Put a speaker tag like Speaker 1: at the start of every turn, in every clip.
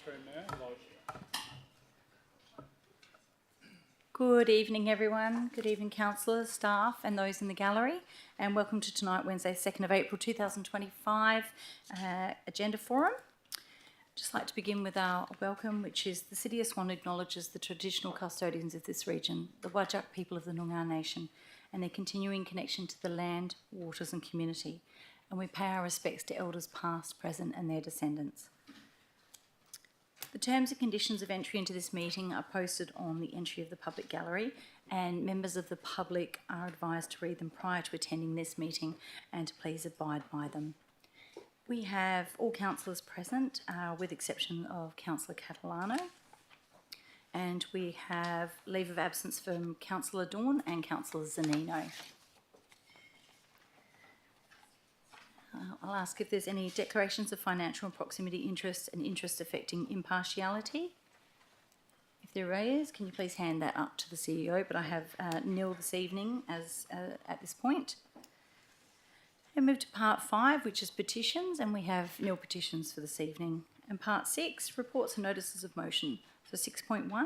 Speaker 1: through Mayor.
Speaker 2: Good evening, everyone. Good evening, councillors, staff and those in the gallery, and welcome to tonight, Wednesday 2nd of April 2025 Agenda Forum. I'd just like to begin with our welcome, which is the City of Swan acknowledges the traditional custodians of this region, the Whadjuk people of the Noongar Nation, and their continuing connection to the land, waters and community, and we pay our respects to elders past, present and their descendants. The terms and conditions of entry into this meeting are posted on the entry of the public gallery, and members of the public are advised to read them prior to attending this meeting and to please abide by them. We have all councillors present, with exception of Councillor Catalano, and we have leave of absence from Councillor Dawn and Councillor Zanino. I'll ask if there's any declarations of financial and proximity interest and interest affecting impartiality. If there is, can you please hand that up to the CEO? But I have nil this evening as at this point. And move to part 5, which is petitions, and we have nil petitions for this evening. And part 6, reports and notices of motion. So 6.1,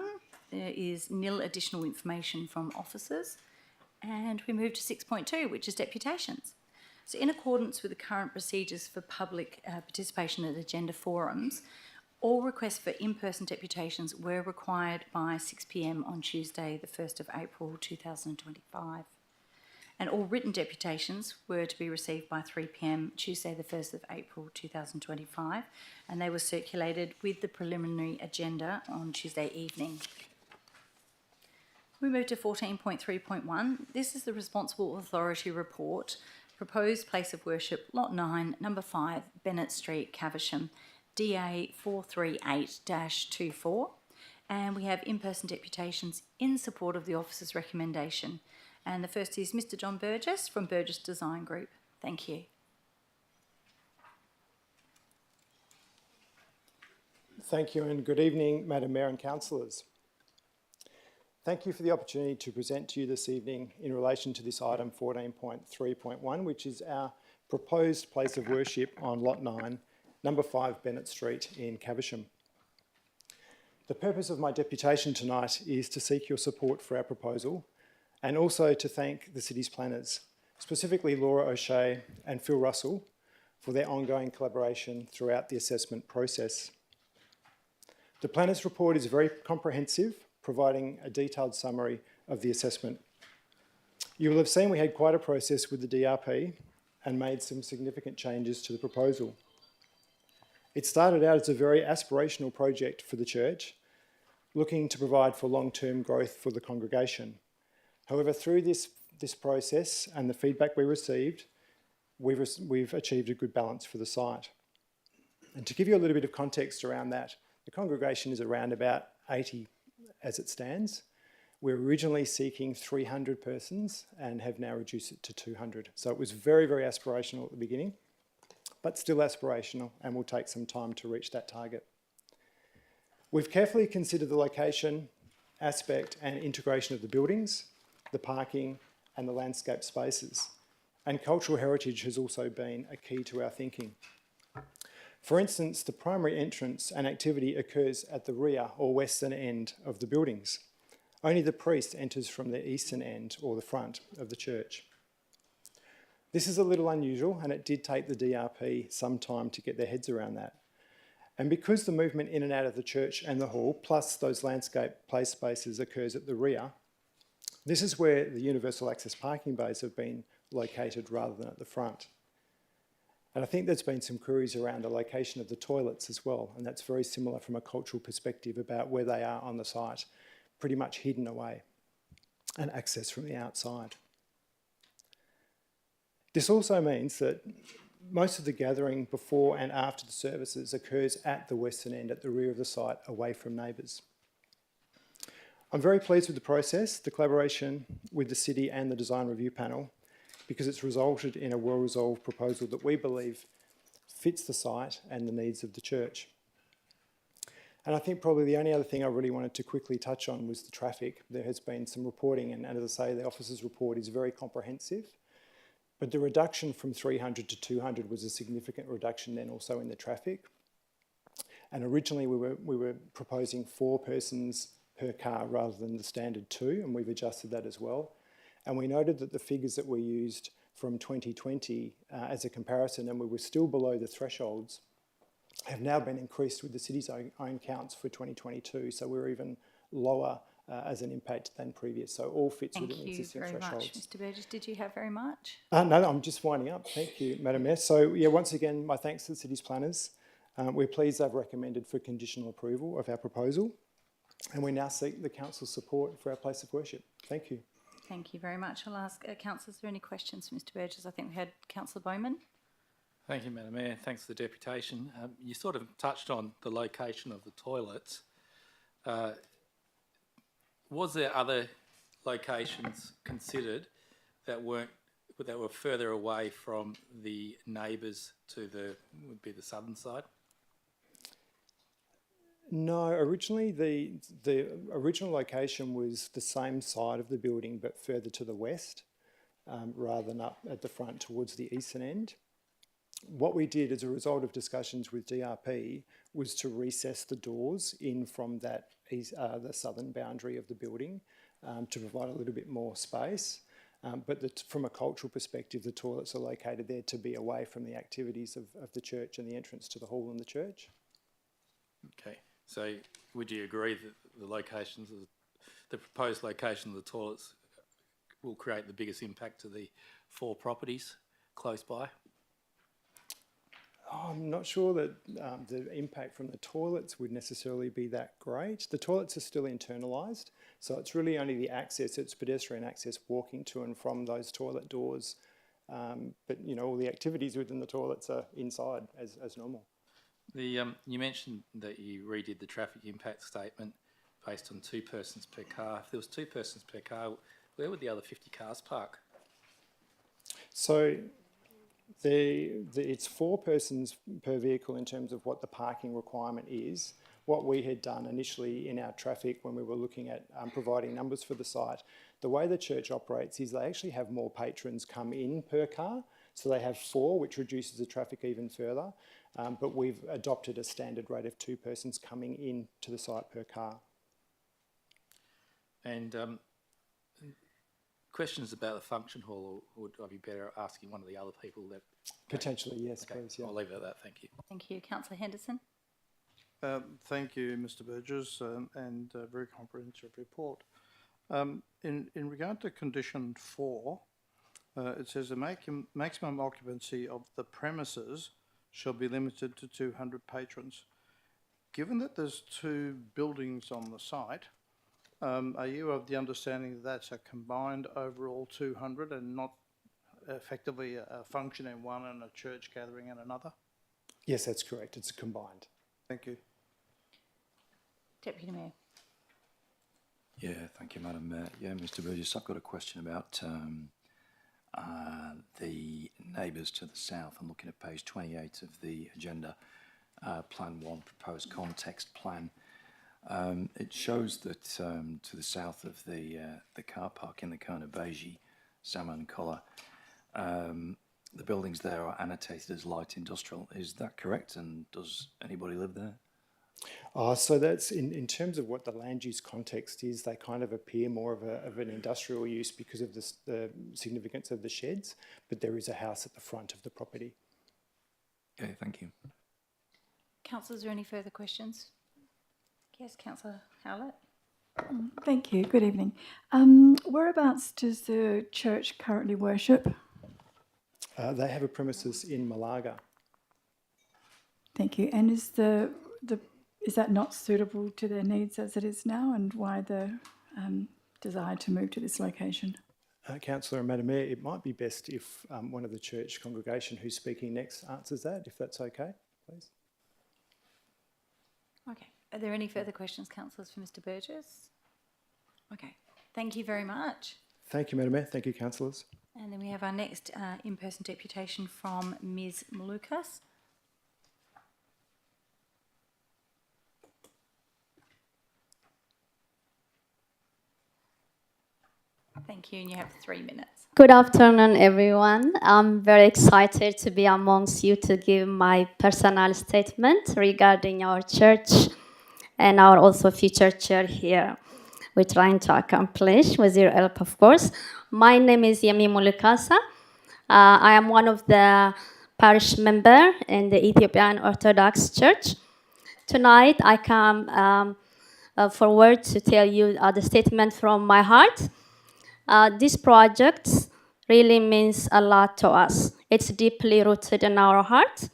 Speaker 2: there is nil additional information from officers. And we move to 6.2, which is deputations. So in accordance with the current procedures for public participation at agenda forums, all requests for in-person deputations were required by 6 p.m. on Tuesday, the 1st of April 2025. And all written deputations were to be received by 3 p.m. Tuesday, the 1st of April 2025, and they were circulated with the preliminary agenda on Tuesday evening. We move to 14.3.1. This is the Responsible Authority Report. Proposed place of worship, Lot 9, Number 5, Bennett Street, Caversham, DA 438-24. And we have in-person deputations in support of the officer's recommendation. And the first is Mr. John Burgess from Burgess Design Group. Thank you.
Speaker 3: Thank you and good evening, Madam Mayor and councillors. Thank you for the opportunity to present to you this evening in relation to this item 14.3.1, which is our proposed place of worship on Lot 9, Number 5 Bennett Street in Caversham. The purpose of my deputation tonight is to seek your support for our proposal and also to thank the city's planners, specifically Laura O'Shea and Phil Russell, for their ongoing collaboration throughout the assessment process. The planners' report is very comprehensive, providing a detailed summary of the assessment. You will have seen we had quite a process with the DRP and made some significant changes to the proposal. It started out as a very aspirational project for the church, looking to provide for long-term growth for the congregation. However, through this process and the feedback we received, we've achieved a good balance for the site. And to give you a little bit of context around that, the congregation is around about 80 as it stands. We're originally seeking 300 persons and have now reduced it to 200. So it was very, very aspirational at the beginning, but still aspirational and will take some time to reach that target. We've carefully considered the location, aspect and integration of the buildings, the parking and the landscape spaces. And cultural heritage has also been a key to our thinking. For instance, the primary entrance and activity occurs at the rear or western end of the buildings. Only the priest enters from the eastern end or the front of the church. This is a little unusual and it did take the DRP some time to get their heads around that. And because the movement in and out of the church and the hall, plus those landscape play spaces occurs at the rear, this is where the universal access parking bays have been located rather than at the front. And I think there's been some queries around the location of the toilets as well, and that's very similar from a cultural perspective about where they are on the site, pretty much hidden away and access from the outside. This also means that most of the gathering before and after the services occurs at the western end, at the rear of the site, away from neighbours. I'm very pleased with the process, the collaboration with the city and the design review panel, because it's resulted in a well-resolved proposal that we believe fits the site and the needs of the church. And I think probably the only other thing I really wanted to quickly touch on was the traffic. There has been some reporting, and as I say, the officer's report is very comprehensive, but the reduction from 300 to 200 was a significant reduction then also in the traffic. And originally we were proposing 4 persons per car rather than the standard 2, and we've adjusted that as well. And we noted that the figures that we used from 2020 as a comparison, and we were still below the thresholds, have now been increased with the city's own counts for 2022. So we're even lower as an impact than previous. So all fits within the existing thresholds.
Speaker 2: Thank you very much, Mr Burgess. Did you have very much?
Speaker 3: No, I'm just winding up. Thank you, Madam Mayor. So yeah, once again, my thanks to the city's planners. We're pleased they've recommended for conditional approval of our proposal, and we now seek the council's support for our place of worship. Thank you.
Speaker 2: Thank you very much. I'll ask councillors, are there any questions for Mr Burgess? I think we had Councillor Bowman.
Speaker 1: Thank you, Madam Mayor. Thanks for the deputation. You sort of touched on the location of the toilets. Was there other locations considered that were further away from the neighbours to would be the southern side?
Speaker 3: No, originally the original location was the same side of the building but further to the west, rather than up at the front towards the eastern end. What we did as a result of discussions with DRP was to recess the doors in from that the southern boundary of the building to provide a little bit more space. But from a cultural perspective, the toilets are located there to be away from the activities of the church and the entrance to the hall and the church.
Speaker 1: Okay, so would you agree that the proposed location of the toilets will create the biggest impact to the 4 properties close by?
Speaker 3: I'm not sure that the impact from the toilets would necessarily be that great. The toilets are still internalised, so it's really only the access, it's pedestrian access walking to and from those toilet doors. But, you know, all the activities within the toilets are inside as normal.
Speaker 1: You mentioned that you redid the traffic impact statement based on 2 persons per car. If there was 2 persons per car, where would the other 50 cars park?
Speaker 3: So it's 4 persons per vehicle in terms of what the parking requirement is. What we had done initially in our traffic when we were looking at providing numbers for the site, the way the church operates is they actually have more patrons come in per car. So they have 4, which reduces the traffic even further. But we've adopted a standard rate of 2 persons coming in to the site per car.
Speaker 1: And questions about the function hall, or would I be better asking one of the other people that...
Speaker 3: Potentially, yes,
Speaker 1: okay,
Speaker 3: please. Yeah.
Speaker 1: I'll leave it at that, thank you.
Speaker 2: Thank you. Councillor Henderson.
Speaker 4: Thank you, Mr Burgess, and a very comprehensive report. In regard to condition 4, it says the maximum occupancy of the premises shall be limited to 200 patrons. Given that there's 2 buildings on the site, are you of the understanding that that's a combined overall 200 and not effectively a function in one and a church gathering in another?
Speaker 3: Yes, that's correct. It's combined.
Speaker 4: Thank you.
Speaker 2: Deputy Mayor.
Speaker 5: Yeah, thank you, Madam Mayor. Yeah, Mr Burgess, I've got a question about the neighbours to the south. I'm looking at page 28 of the agenda, Plan 1, Proposed Context Plan. It shows that to the south of the car park in the kind of beigey salmon colour, the buildings there are annotated as light industrial. Is that correct? And does anybody live there?
Speaker 3: So that's in terms of what the land use context is, they kind of appear more of an industrial use because of the significance of the sheds, but there is a house at the front of the property.
Speaker 5: Okay, thank you.
Speaker 2: Councillors, are there any further questions? Yes, Councillor Howlett.
Speaker 6: Thank you. Good evening. Whereabouts does the church currently worship?
Speaker 3: They have a premises in Malaga.
Speaker 6: Thank you. And is is that not suitable to their needs as it is now, and why the desire to move to this location?
Speaker 3: Councillor and Madam Mayor, it might be best if one of the church congregation who's speaking next answers that, if that's okay, please.
Speaker 2: Okay. Are there any further questions, councillors, for Mr Burgess? Okay. Thank you very much.
Speaker 3: Thank you, Madam Mayor. Thank you, councillors.
Speaker 2: And then we have our next in-person deputation from Ms Malukas. Thank you, and you have 3 minutes.
Speaker 7: Good afternoon, everyone. I'm very excited to be amongst you to give my personal statement regarding our church and our also future church here. We're trying to accomplish with your help, of course. My name is Yemi Mulukasa. I am one of the parish member in the Ethiopian Orthodox Church. Tonight, I come forward to tell you the statement from my heart. This project really means a lot to us. It's deeply rooted in our heart.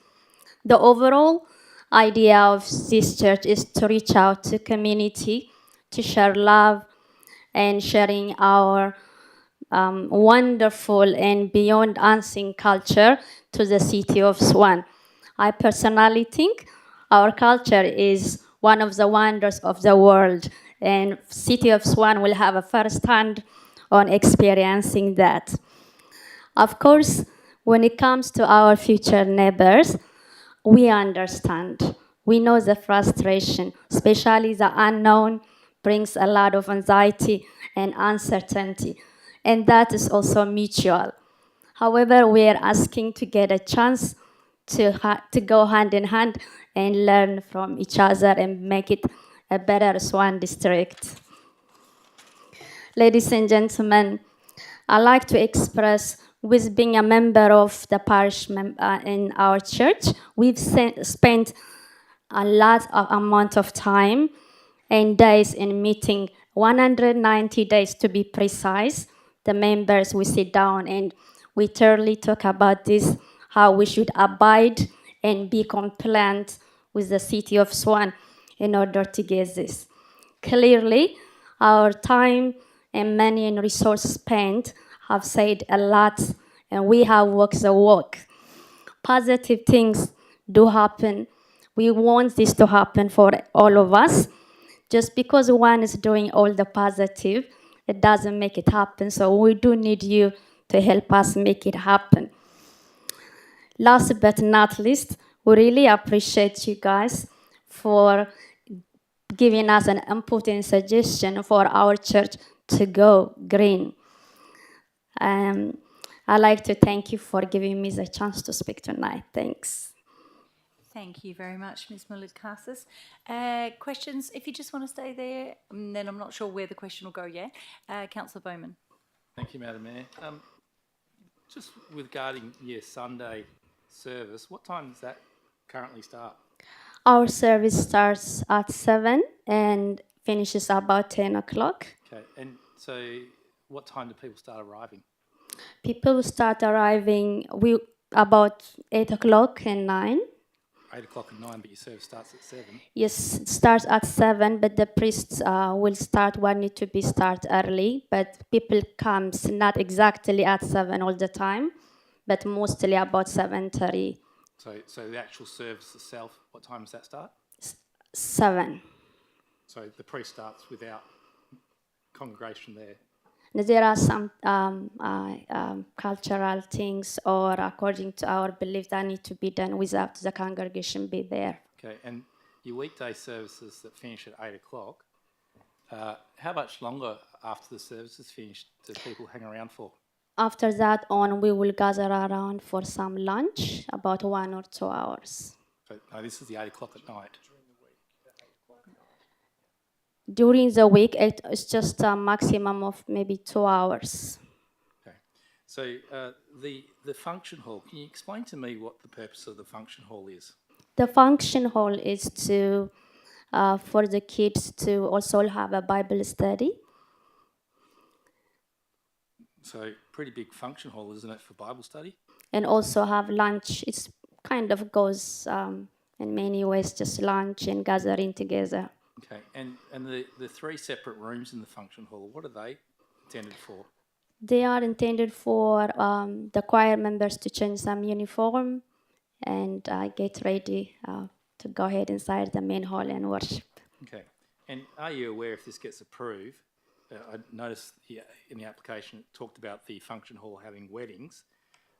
Speaker 7: The overall idea of this church is to reach out to community, to share love, and sharing our wonderful and beyond unseen culture to the city of Swan. I personally think our culture is one of the wonders of the world, and city of Swan will have a first hand on experiencing that. Of course, when it comes to our future neighbors, we understand. We know the frustration, especially the unknown brings a lot of anxiety and uncertainty, and that is also mutual. However, we are asking to get a chance to go hand in hand and learn from each other and make it a better Swan district. Ladies and gentlemen, I'd like to express, with being a member of the parish in our church, we've spent a lot of amount of time and days in meeting, 190 days to be precise. The members, we sit down and we thoroughly talk about this, how we should abide and be compliant with the city of Swan in order to get this. Clearly, our time and money and resources spent have said a lot, and we have walked the walk. Positive things do happen. We want this to happen for all of us. Just because one is doing all the positive, it doesn't make it happen. So we do need you to help us make it happen. Last but not least, we really appreciate you guys for giving us an input and suggestion for our church to go green. I'd like to thank you for giving me the chance to speak tonight. Thanks.
Speaker 2: Thank you very much, Ms. Mulukasas. Questions, if you just want to stay there, and then I'm not sure where the question will go yet. Councillor Bowman.
Speaker 1: Thank you, Madam Mayor. Just regarding your Sunday service, what time does that currently start?
Speaker 7: Our service starts at 7 and finishes about 10 o'clock.
Speaker 1: Okay, and so what time do people start arriving?
Speaker 7: People start arriving about 8 o'clock and 9.
Speaker 1: 8 o'clock and 9, but your service starts at 7.
Speaker 7: Yes, it starts at 7, but the priests will want to be start early. But people comes not exactly at 7 all the time, but mostly about 7:30.
Speaker 1: So the actual service itself, what time does that start?
Speaker 7: 7.
Speaker 1: So the priest starts without congregation there.
Speaker 7: There are some cultural things, or according to our belief, that need to be done without the congregation be there.
Speaker 1: Okay, and your weekday services that finish at 8 o'clock, how much longer after the service is finished do people hang around for?
Speaker 7: After that on, we will gather around for some lunch, about 1 or 2 hours.
Speaker 1: So, no, this is the 8 o'clock at night.
Speaker 7: During the week, it's just a maximum of maybe 2 hours.
Speaker 1: Okay, so the function hall, can you explain to me what the purpose of the function hall is?
Speaker 7: The function hall is to for the kids to also have a Bible study.
Speaker 1: So pretty big function hall, isn't it, for Bible study?
Speaker 7: And also have lunch. It's kind of goes in many ways, just lunch and gathering together.
Speaker 1: Okay, and the 3 separate rooms in the function hall, what are they intended for?
Speaker 7: They are intended for the choir members to change some uniform and get ready to go ahead inside the main hall and worship.
Speaker 1: Okay, and are you aware if this gets approved? I noticed in the application it talked about the function hall having weddings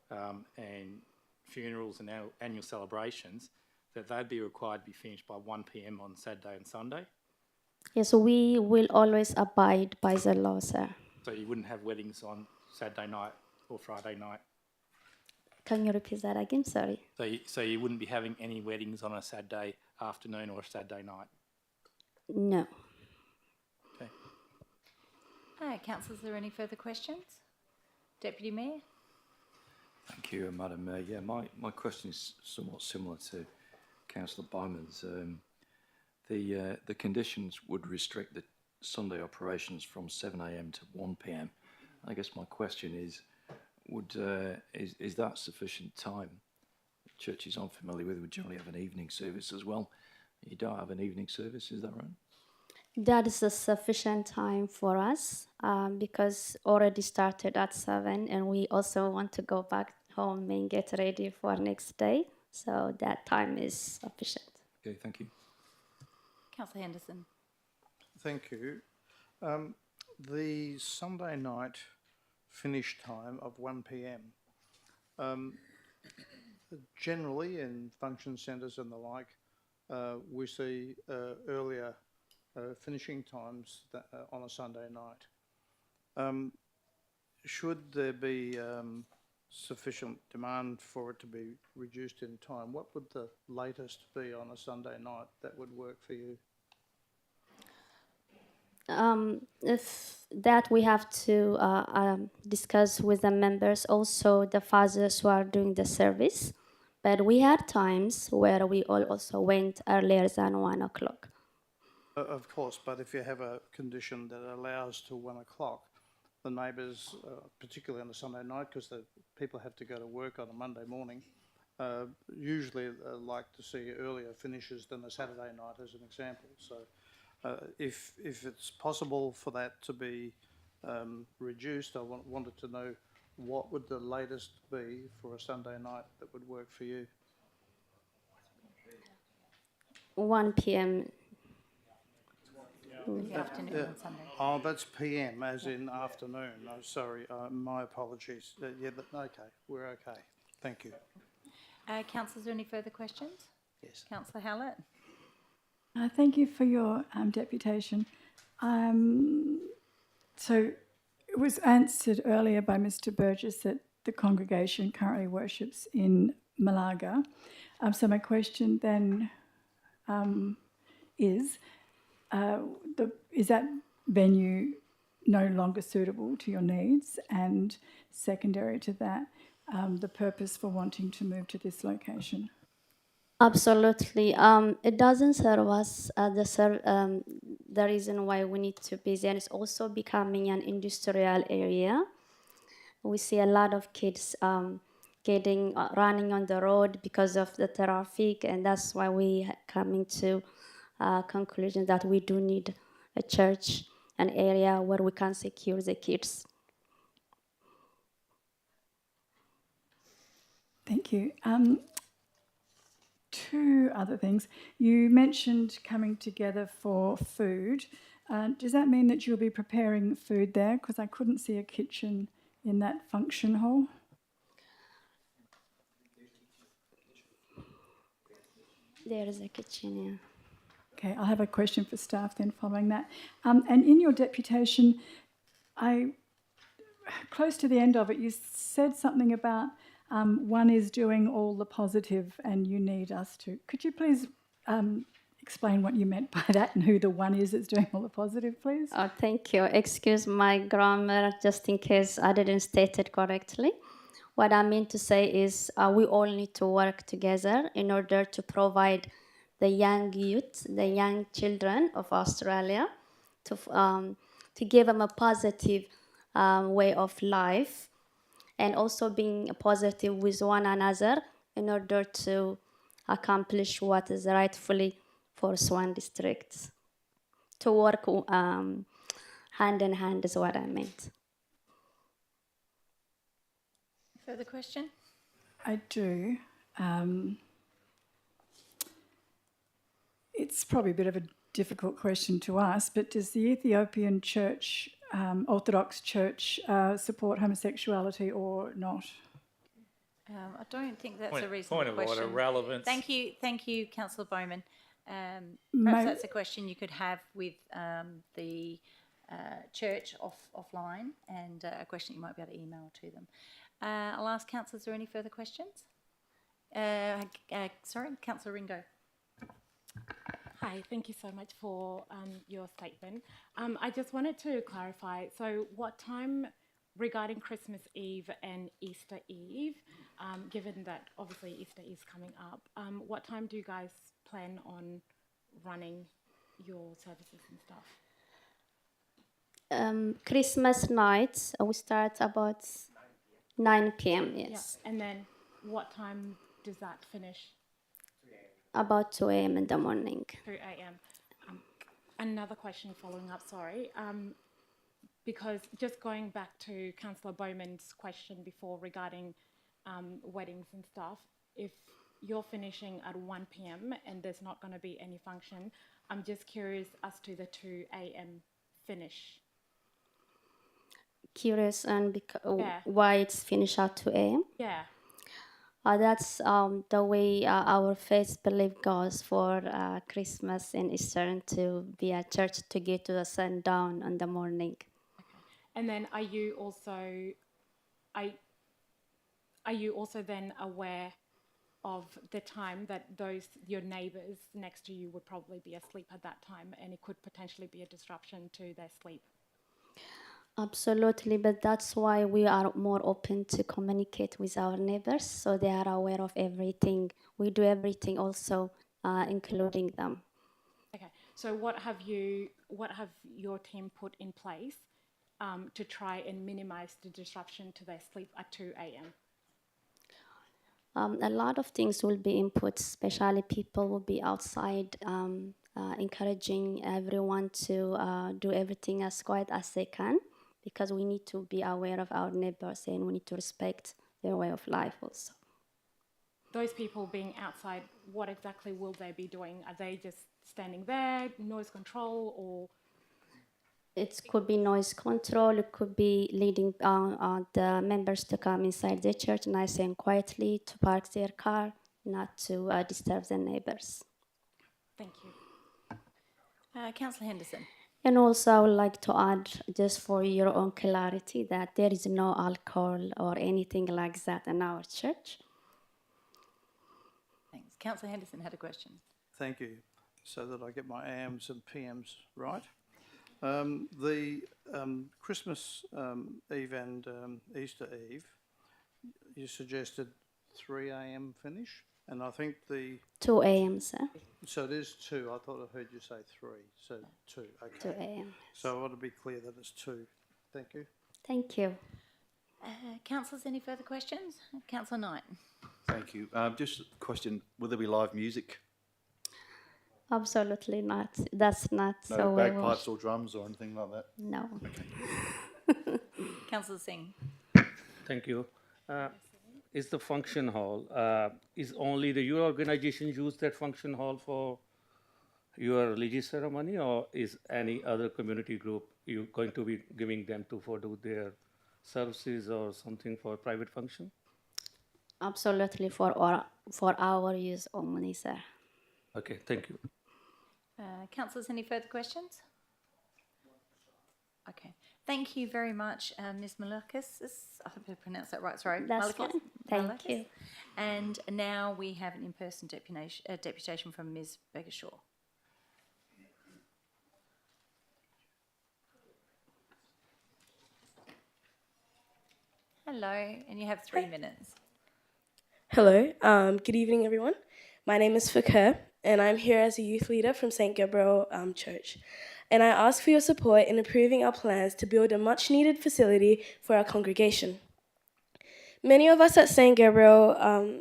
Speaker 1: and funerals and annual celebrations, that they'd be required to be finished by 1 p.m. on Saturday and Sunday?
Speaker 7: Yes, we will always abide by the law, sir.
Speaker 1: So you wouldn't have weddings on Saturday night or Friday night?
Speaker 7: Can you repeat that again? Sorry.
Speaker 1: So you wouldn't be having any weddings on a Saturday afternoon or a Saturday night?
Speaker 7: No.
Speaker 1: Okay.
Speaker 2: Councillors, are there any further questions? Deputy Mayor?
Speaker 5: Thank you, Madam Mayor. Yeah, my question is somewhat similar to Councillor Bowman's. The conditions would restrict the Sunday operations from 7 a.m. to 1 p.m. I guess my question is, is that sufficient time? Churches I'm familiar with would generally have an evening service as well. You don't have an evening service, is that right?
Speaker 7: That is a sufficient time for us because already started at 7 and we also want to go back home and get ready for next day. So that time is sufficient.
Speaker 5: Okay, thank you.
Speaker 2: Councillor Henderson?
Speaker 4: Thank you. The Sunday night finish time of 1 p.m. Generally in function centres and the like, we see earlier finishing times on a Sunday night. Should there be sufficient demand for it to be reduced in time, what would the latest be on a Sunday night that would work for you?
Speaker 7: If that we have to discuss with the members, also the fathers who are doing the service. But we had times where we all also went earlier than 1 o'clock.
Speaker 4: Of course, but if you have a condition that allows till 1 o'clock, the neighbours, particularly on a Sunday night, because the people have to go to work on a Monday morning, usually like to see earlier finishes than a Saturday night, as an example. So, if it's possible for that to be reduced, I wanted to know what would the latest be for a Sunday night that would work for you?
Speaker 7: 1 p.m.
Speaker 2: In the afternoon on Sunday.
Speaker 4: Oh, that's PM, as in afternoon. Oh, sorry, my apologies. Okay, we're okay. Thank you.
Speaker 2: Councillors, are there any further questions?
Speaker 4: Yes.
Speaker 2: Councillor Hallett?
Speaker 6: Thank you for your deputation. So it was answered earlier by Mr. Burgess that the congregation currently worships in Malaga. So my question then is that venue no longer suitable to your needs? And secondary to that, the purpose for wanting to move to this location?
Speaker 7: Absolutely. It doesn't serve us the reason why we need to be there. It's also becoming an industrial area. We see a lot of kids running on the road because of the traffic, and that's why we coming to conclusion that we do need a church, an area where we can secure the kids.
Speaker 6: Thank you. Two other things. You mentioned coming together for food. Does that mean that you'll be preparing food there? Because I couldn't see a kitchen in that function hall.
Speaker 7: There is a kitchen, yeah.
Speaker 6: Okay, I'll have a question for staff then following that. And in your deputation, close to the end of it, you said something about one is doing all the positive and you need us to. Could you please explain what you meant by that and who the one is that's doing all the positive, please?
Speaker 7: Oh, thank you. Excuse my grammar, just in case I didn't state it correctly. What I mean to say is we all need to work together in order to provide the young youth, the young children of Australia, to give them a positive way of life, and also being positive with one another in order to accomplish what is rightfully for Swan District. To work hand in hand is what I meant.
Speaker 2: Further question?
Speaker 6: I do. It's probably a bit of a difficult question to ask, but does the Ethiopian Church, Orthodox Church, support homosexuality or not?
Speaker 2: I don't think that's a reasonable
Speaker 1: Point of
Speaker 2: question.
Speaker 1: order, relevance.
Speaker 2: Thank you, Councillor Bowman. Perhaps
Speaker 6: May-
Speaker 2: that's a question you could have with the church offline, and a question you might be able to email to them. I'll ask councillors, are there any further questions? Sorry, Councillor Ringo.
Speaker 8: Hi, thank you so much for your statement. I just wanted to clarify, so what time regarding Christmas Eve and Easter Eve, given that obviously Easter is coming up, what time do you guys plan on running your services and stuff?
Speaker 7: Christmas night, we start about 9 p.m., yes.
Speaker 8: Yeah. And then what time does that finish?
Speaker 7: About 2 a.m. in the morning.
Speaker 8: 3 a.m. Another question following up, sorry. Because just going back to Councillor Bowman's question before regarding weddings and stuff, if you're finishing at 1 p.m. and there's not going to be any function, I'm just curious as to the 2 a.m. finish.
Speaker 7: Curious and
Speaker 8: Yeah.
Speaker 7: why it's finished at 2 a.m.?
Speaker 8: Yeah.
Speaker 7: That's the way our faith belief goes for Christmas and Easter, to be at church to get to the sundown in the morning.
Speaker 8: And then are you also then aware of the time that your neighbours next to you would probably be asleep at that time, and it could potentially be a disruption to their sleep?
Speaker 7: Absolutely, but that's why we are more open to communicate with our neighbors, so they are aware of everything. We do everything also, including them.
Speaker 8: Okay, so what have your team put in place to try and minimise the disruption to their sleep at 2 a.m.?
Speaker 7: A lot of things will be input, especially people will be outside, encouraging everyone to do everything as quiet as they can, because we need to be aware of our neighbors and we need to respect their way of life also.
Speaker 8: Those people being outside, what exactly will they be doing? Are they just standing there, noise control, or?
Speaker 7: It could be noise control, it could be leading the members to come inside the church nice and quietly, to park their car, not to disturb the neighbors.
Speaker 8: Thank you.
Speaker 2: Councillor Henderson.
Speaker 7: And also I would like to add, just for your own clarity, that there is no alcohol or anything like that in our church.
Speaker 2: Thanks. Councillor Henderson had a question.
Speaker 4: Thank you. So that I get my AMs and PMs right. The Christmas Eve and Easter Eve, you suggested 3 a.m. finish, and I think
Speaker 7: 2 a.m., sir.
Speaker 4: so it is 2. I thought I heard you say 3, so 2. Okay.
Speaker 7: 2 a.m.
Speaker 4: So I want to be clear that it's 2. Thank you.
Speaker 7: Thank you.
Speaker 2: Councillors, any further questions? Councillor Knight.
Speaker 9: Thank you. Just a question, will there be live music?
Speaker 7: Absolutely not. That's not
Speaker 9: No
Speaker 7: so
Speaker 9: bagpipes or drums or anything like that?
Speaker 7: No.
Speaker 2: Councillor Singh.
Speaker 10: Thank you. Is the function hall, is only your organization use that function hall for your religious ceremony, or is any other community group you going to be giving them to for do their services or something for private function?
Speaker 7: Absolutely for our use only, sir.
Speaker 10: Okay, thank you.
Speaker 2: Councillors, any further questions? Okay. Thank you very much, Ms. Malakis. I hope I pronounced that right, sorry.
Speaker 7: That's
Speaker 2: Malakis?
Speaker 7: fine. Thank
Speaker 2: Malakis.
Speaker 7: you.
Speaker 2: And now we have an in-person deputation from Ms. Beggershaw. Hello, and you have 3 minutes.
Speaker 11: Hello, good evening, everyone. My name is Fakir, and I'm here as a youth leader from St. Gabriel Church. And I ask for your support in approving our plans to build a much-needed facility for our congregation. Many of us at St. Gabriel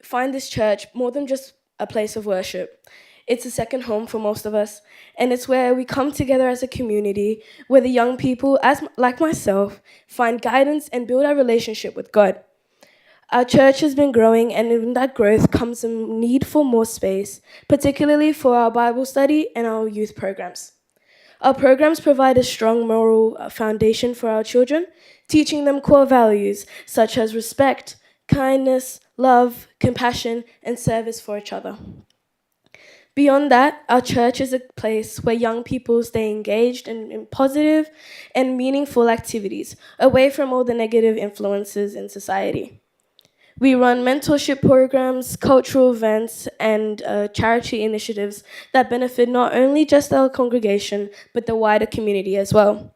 Speaker 11: find this church more than just a place of worship. It's a second home for most of us, and it's where we come together as a community, where the young people, like myself, find guidance and build our relationship with God. Our church has been growing, and in that growth comes a need for more space, particularly for our Bible study and our youth programs. Our programs provide a strong moral foundation for our children, teaching them core values such as respect, kindness, love, compassion, and service for each other. Beyond that, our church is a place where young people stay engaged in positive and meaningful activities, away from all the negative influences in society. We run mentorship programs, cultural events, and charity initiatives that benefit not only just our congregation, but the wider community as well.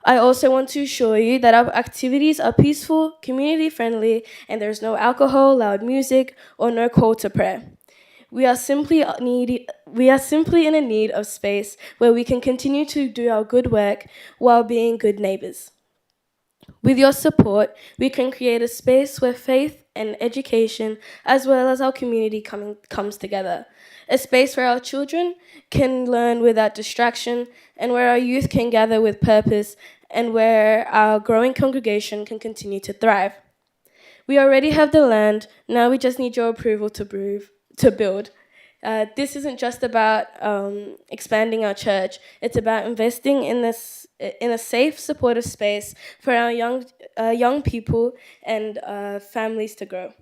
Speaker 11: I also want to assure you that our activities are peaceful, community-friendly, and there's no alcohol, loud music, or no call to prayer. We are simply in a need of space where we can continue to do our good work while being good neighbours. With your support, we can create a space where faith and education, as well as our community, comes together. A space where our children can learn without distraction, and where our youth can gather with purpose, and where our growing congregation can continue to thrive. We already have the land, now we just need your approval to build. This isn't just about expanding our church, it's about investing in a safe, supportive space for our young people and families to grow.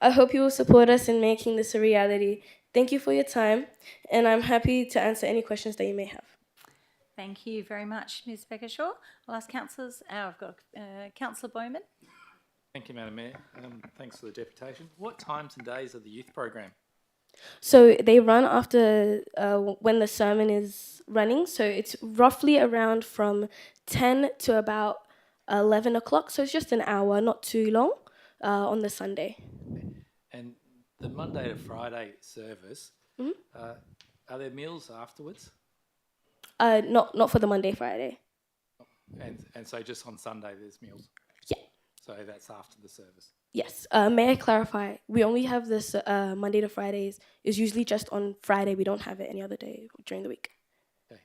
Speaker 11: I hope you will support us in making this a reality. Thank you for your time, and I'm happy to answer any questions that you may have.
Speaker 2: Thank you very much, Ms Beckershaw. I'll ask councillors. I've got Councillor Bowman.
Speaker 1: Thank you, Madam Mayor. Thanks for the deputation. What times and days are the youth program?
Speaker 11: So they run after when the sermon is running. So it's roughly around from 10 to about 11 o'clock. So it's just an hour, not too long, on the Sunday.
Speaker 1: And the Monday to Friday service, are there meals afterwards?
Speaker 11: Not for the Monday, Friday.
Speaker 1: And so just on Sunday there's meals?
Speaker 11: Yeah.
Speaker 1: So that's after the service?
Speaker 11: Yes. May I clarify? We only have this Monday to Fridays. It's usually just on Friday. We don't have it any other day during the week.
Speaker 1: Okay.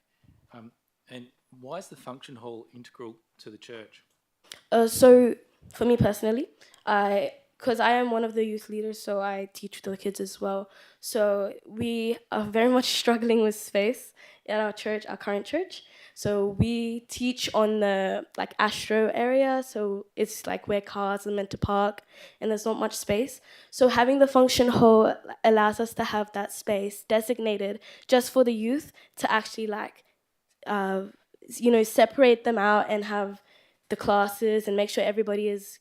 Speaker 1: And why is the function hall integral to the church?
Speaker 11: So for me personally, because I am one of the youth leaders, so I teach the kids as well. So we are very much struggling with space at our church, our current church. So we teach on the Astro area, so it's where cars are meant to park, and there's not much space. So having the function hall allows us to have that space designated just for the youth to actually separate them out and have the classes and make sure everybody is,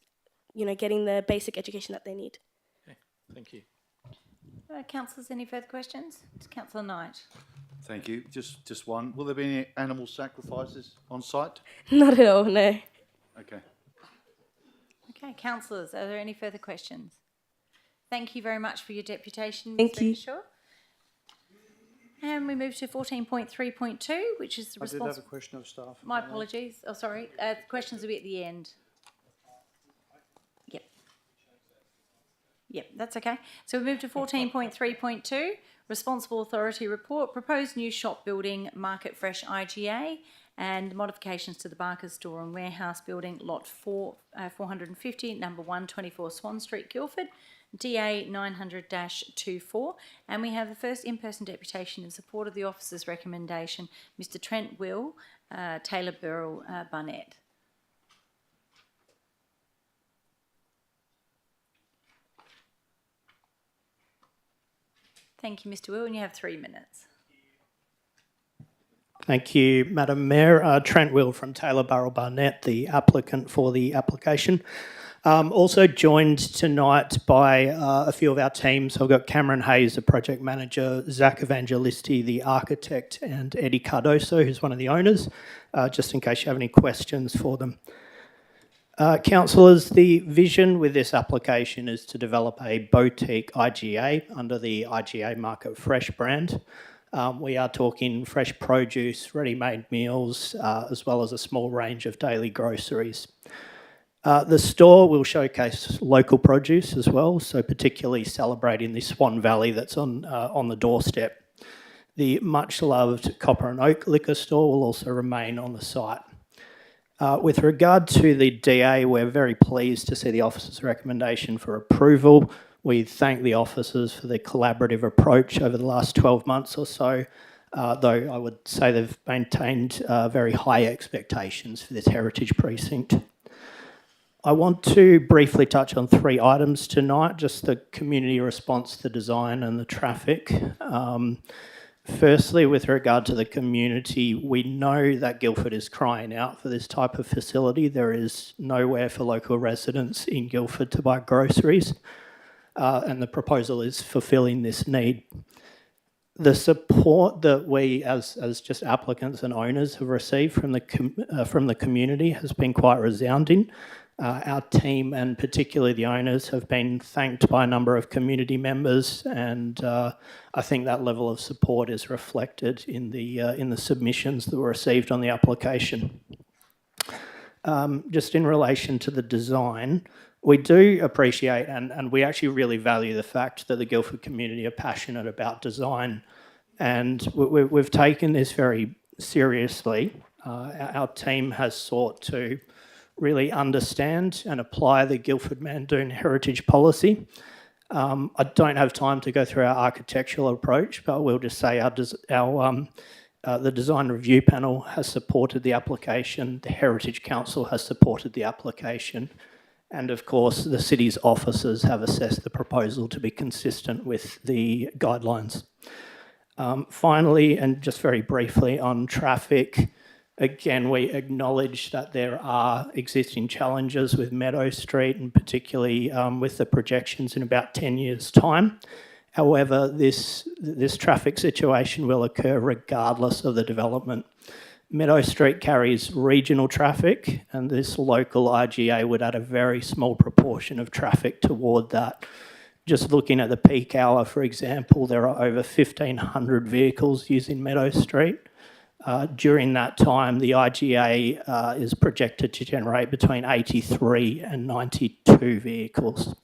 Speaker 11: getting the basic education that they need.
Speaker 1: Okay, thank you.
Speaker 2: Councillors, any further questions? Councillor Knight.
Speaker 9: Thank you. Just one. Will there be any animal sacrifices on site?
Speaker 11: Not at all, no.
Speaker 9: Okay.
Speaker 2: Okay, councillors, are there any further questions? Thank you very much for your deputation,
Speaker 11: Thank
Speaker 2: Ms
Speaker 11: you.
Speaker 2: Beckershaw. And we move to 14.3.2, which is the
Speaker 4: I did have a question of staff.
Speaker 2: My apologies. Oh, sorry. The questions will be at the end. Yep, that's okay. So we move to 14.3.2, Responsible Authority Report, Proposed New Shop Building, Market Fresh IGA, and modifications to the Barker's Store and Warehouse Building, Lot 450, number 124 Swan Street, Guildford, DA 900-24. And we have the first in-person deputation in support of the officer's recommendation, Mr Trent Will, Taylor Burrell, Barnett. Thank you, Mr Will, and you have 3 minutes.
Speaker 12: Thank you, Madam Mayor. Trent Will from Taylor Burrell Barnett, the applicant for the application. Also joined tonight by a few of our teams. I've got Cameron Hayes, the project manager, Zach Evangelisti, the architect, and Eddie Cardoso, who's one of the owners, just in case you have any questions for them. Councillors, the vision with this application is to develop a boutique IGA under the IGA Market Fresh brand. We are talking fresh produce, ready-made meals, as well as a small range of daily groceries. The store will showcase local produce as well, so particularly celebrating the Swan Valley that's on the doorstep. The much-loved Copper and Oak liquor store will also remain on the site. With regard to the DA, we're very pleased to see the officer's recommendation for approval. We thank the officers for their collaborative approach over the last 12 months or so, though I would say they've maintained very high expectations for this heritage precinct. I want to briefly touch on 3 items tonight, just the community response to design and the traffic. Firstly, with regard to the community, we know that Guildford is crying out for this type of facility. There is nowhere for local residents in Guildford to buy groceries, and the proposal is fulfilling this need. The support that we, as just applicants and owners, have received from the community has been quite resounding. Our team, and particularly the owners, have been thanked by a number of community members, and I think that level of support is reflected in the submissions that were received on the application. Just in relation to the design, we do appreciate and we actually really value the fact that the Guildford community are passionate about design, and we've taken this very seriously. Our team has sought to really understand and apply the Guildford Mandoon Heritage Policy. I don't have time to go through our architectural approach, but we'll just say the Design Review Panel has supported the application, the Heritage Council has supported the application, and of course the city's officers have assessed the proposal to be consistent with the guidelines. Finally, and just very briefly on traffic, again, we acknowledge that there are existing challenges with Meadow Street, and particularly with the projections in about 10 years' time. However, this traffic situation will occur regardless of the development. Meadow Street carries regional traffic, and this local IGA would add a very small proportion of traffic toward that. Just looking at the peak hour, for example, there are over 1,500 vehicles using Meadow Street. During that time, the IGA is projected to generate between 83 and 92 vehicles.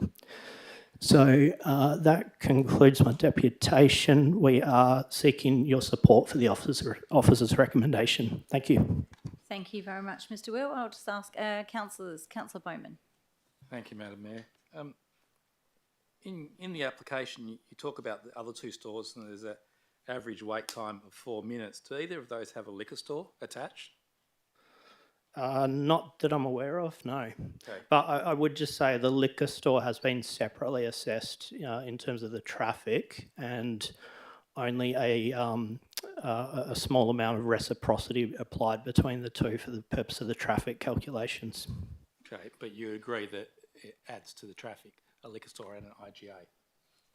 Speaker 12: So that concludes my deputation. We are seeking your support for the officer's recommendation. Thank you.
Speaker 2: Thank you very much, Mr. Will. I'll just ask councillors. Councillor Bowman.
Speaker 1: Thank you, Madam Mayor. In the application, you talk about the other 2 stores, and there's an average wait time of 4 minutes. Do either of those have a liquor store attached?
Speaker 12: Not that I'm aware of, no.
Speaker 1: Okay.
Speaker 12: But I would just say the liquor store has been separately assessed in terms of the traffic, and only a small amount of reciprocity applied between the 2 for the purpose of the traffic calculations.
Speaker 1: Okay, but you agree that it adds to the traffic, a liquor store and an IGA?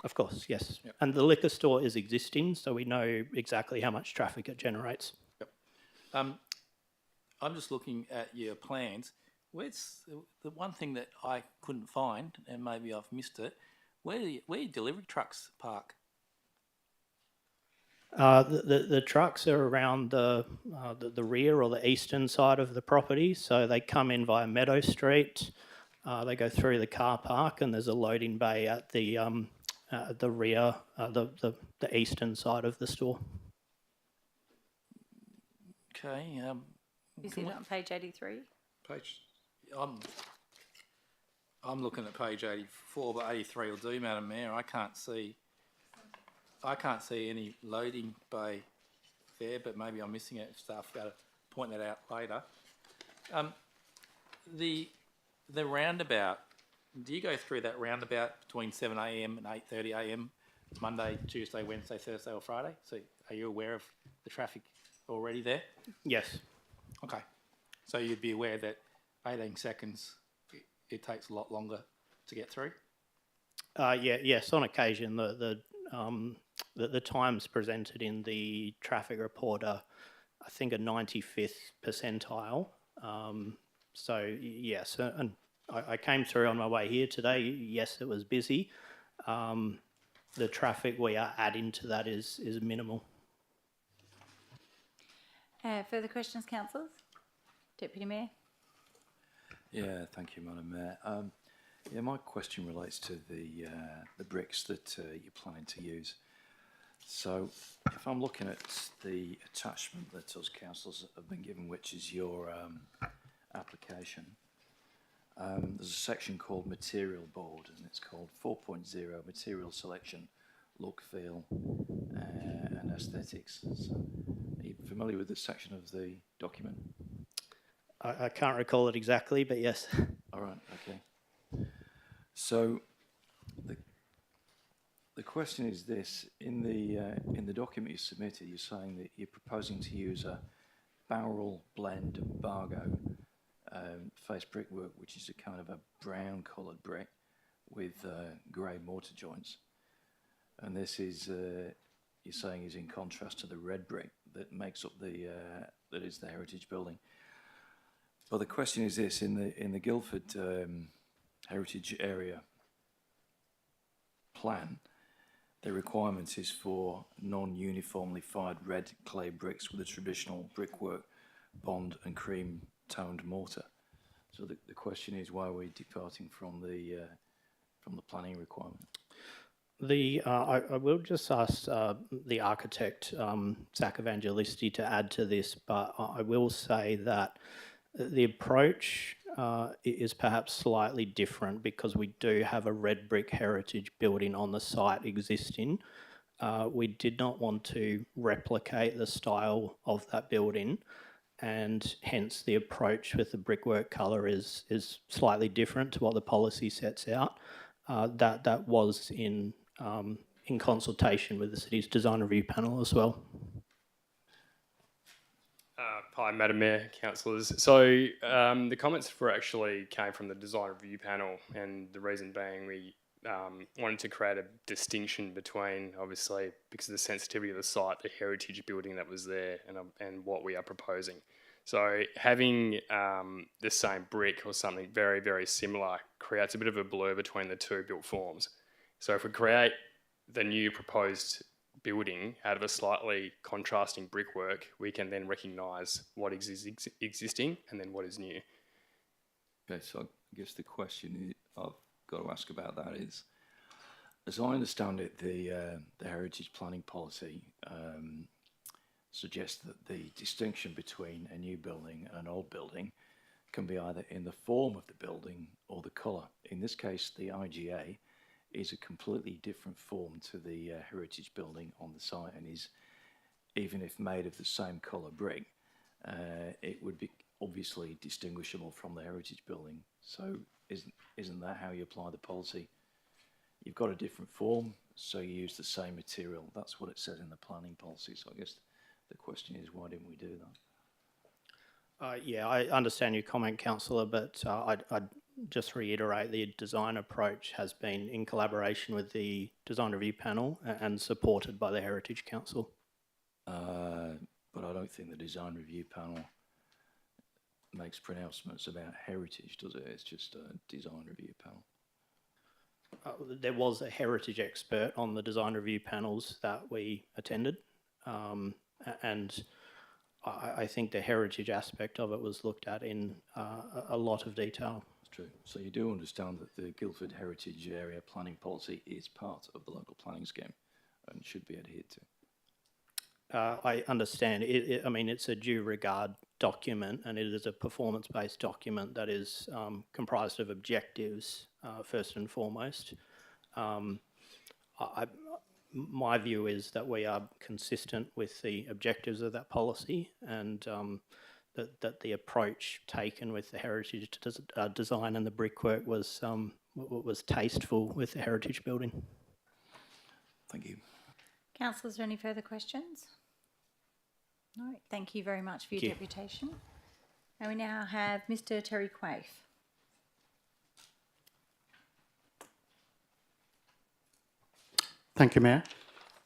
Speaker 12: Of course, yes.
Speaker 1: Yep.
Speaker 12: And the liquor store is existing, so we know exactly how much traffic it generates.
Speaker 1: Yep. I'm just looking at your plans. Where's the one thing that I couldn't find, and maybe I've missed it, where your delivery trucks park?
Speaker 12: The trucks are around the rear or the eastern side of the property, so they come in via Meadow Street. They go through the car park, and there's a loading bay at the rear, the eastern side of the store.
Speaker 1: Okay.
Speaker 2: You see that on page 83?
Speaker 1: I'm looking at page 84, but 83 will do, Madam Mayor. I can't see any loading bay there, but maybe I'm missing it. Staff got to point that out later. The roundabout. Do you go through that roundabout between 7 a.m. and 8:30 a.m. Monday, Tuesday, Wednesday, Thursday, or Friday? So, are you aware of the traffic already there?
Speaker 12: Yes.
Speaker 1: Okay. So you'd be aware that 18 seconds, it takes a lot longer to get through?
Speaker 12: Yes, on occasion the times presented in the traffic report are, I think, a 95th percentile. So yes, and I came through on my way here today. Yes, it was busy. The traffic we are adding to that is minimal.
Speaker 2: Further questions, councillors? Deputy Mayor.
Speaker 5: Yeah, thank you, Madam Mayor. Yeah, my question relates to the bricks that you're planning to use. So, if I'm looking at the attachment that us councillors have been given, which is your application, there's a section called Material Board, and it's called 4.0 Material Selection, Look, Feel, and Aesthetics. So, are you familiar with this section of the document?
Speaker 12: I can't recall it exactly, but yes.
Speaker 5: All right, okay. So the question is this: in the document you submitted, you're saying that you're proposing to use a Barrel Blend Bargo face brickwork, which is a kind of a brown coloured brick with grey mortar joints, and this is you're saying is in contrast to the red brick that makes up that is the heritage building. Well, the question is this: in the Guildford heritage area plan, the requirement is for non-uniformly fired red clay bricks with a traditional brickwork bond and cream toned mortar. So the question is, why are we departing from the planning requirement?
Speaker 12: I will just ask the architect, Zach Evangelisti, to add to this, but I will say that the approach is perhaps slightly different because we do have a red brick heritage building on the site existing. We did not want to replicate the style of that building, and hence the approach with the brickwork colour is slightly different to what the policy sets out. That was in consultation with the city's design review panel as well.
Speaker 13: Hi, Madam Mayor, councillors. So the comments came from the design review panel, and the reason being we wanted to create a distinction between, obviously, because of the sensitivity of the site, the heritage building that was there and what we are proposing. So having the same brick or something very, very similar creates a bit of a blur between the two built forms. So if we create the new proposed building out of a slightly contrasting brickwork, we can then recognise what is existing and then what is new.
Speaker 5: Okay, so I guess the question I've got to ask about that is, as I understand it, the heritage planning policy suggests that the distinction between a new building and an old building can be either in the form of the building or the colour. In this case, the IGA is a completely different form to the heritage building on the site, and is, even if made of the same colour brick, it would be obviously distinguishable from the heritage building. So isn't that how you apply the policy? You've got a different form, so you use the same material. That's what it says in the planning policy. So I guess the question is, why didn't we do that?
Speaker 12: Yeah, I understand your comment, councillor, but I'd just reiterate the design approach has been in collaboration with the design review panel and supported by the Heritage Council.
Speaker 5: But I don't think the design review panel makes pronouncements about heritage, does it? It's just a design review panel.
Speaker 12: There was a heritage expert on the design review panels that we attended, and I think the heritage aspect of it was looked at in a lot of detail.
Speaker 5: True. So you do understand that the Guildford Heritage Area Planning Policy is part of the local planning scheme and should be adhered to.
Speaker 12: I understand. I mean, it's a due regard document, and it is a performance-based document that is comprised of objectives, first and foremost. My view is that we are consistent with the objectives of that policy, and that the approach taken with the heritage design and the brickwork was tasteful with the heritage building.
Speaker 5: Thank you.
Speaker 2: Councillors, are there any further questions? No, thank you very much for your deputation. And we now have Mr. Terry Quaife.
Speaker 14: Thank you, Mayor.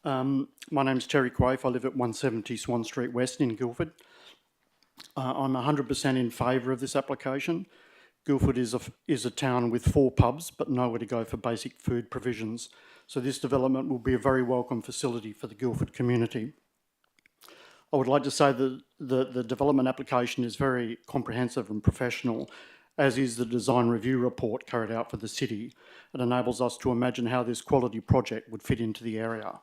Speaker 14: My name's Terry Quaife. I live at 170 Swan Street West in Guildford. I'm 100% in favour of this application. Guildford is a town with 4 pubs, but nowhere to go for basic food provisions. So this development will be a very welcome facility for the Guildford community. I would like to say that the development application is very comprehensive and professional, as is the design review report carried out for the city. It enables us to imagine how this quality project would fit into the area.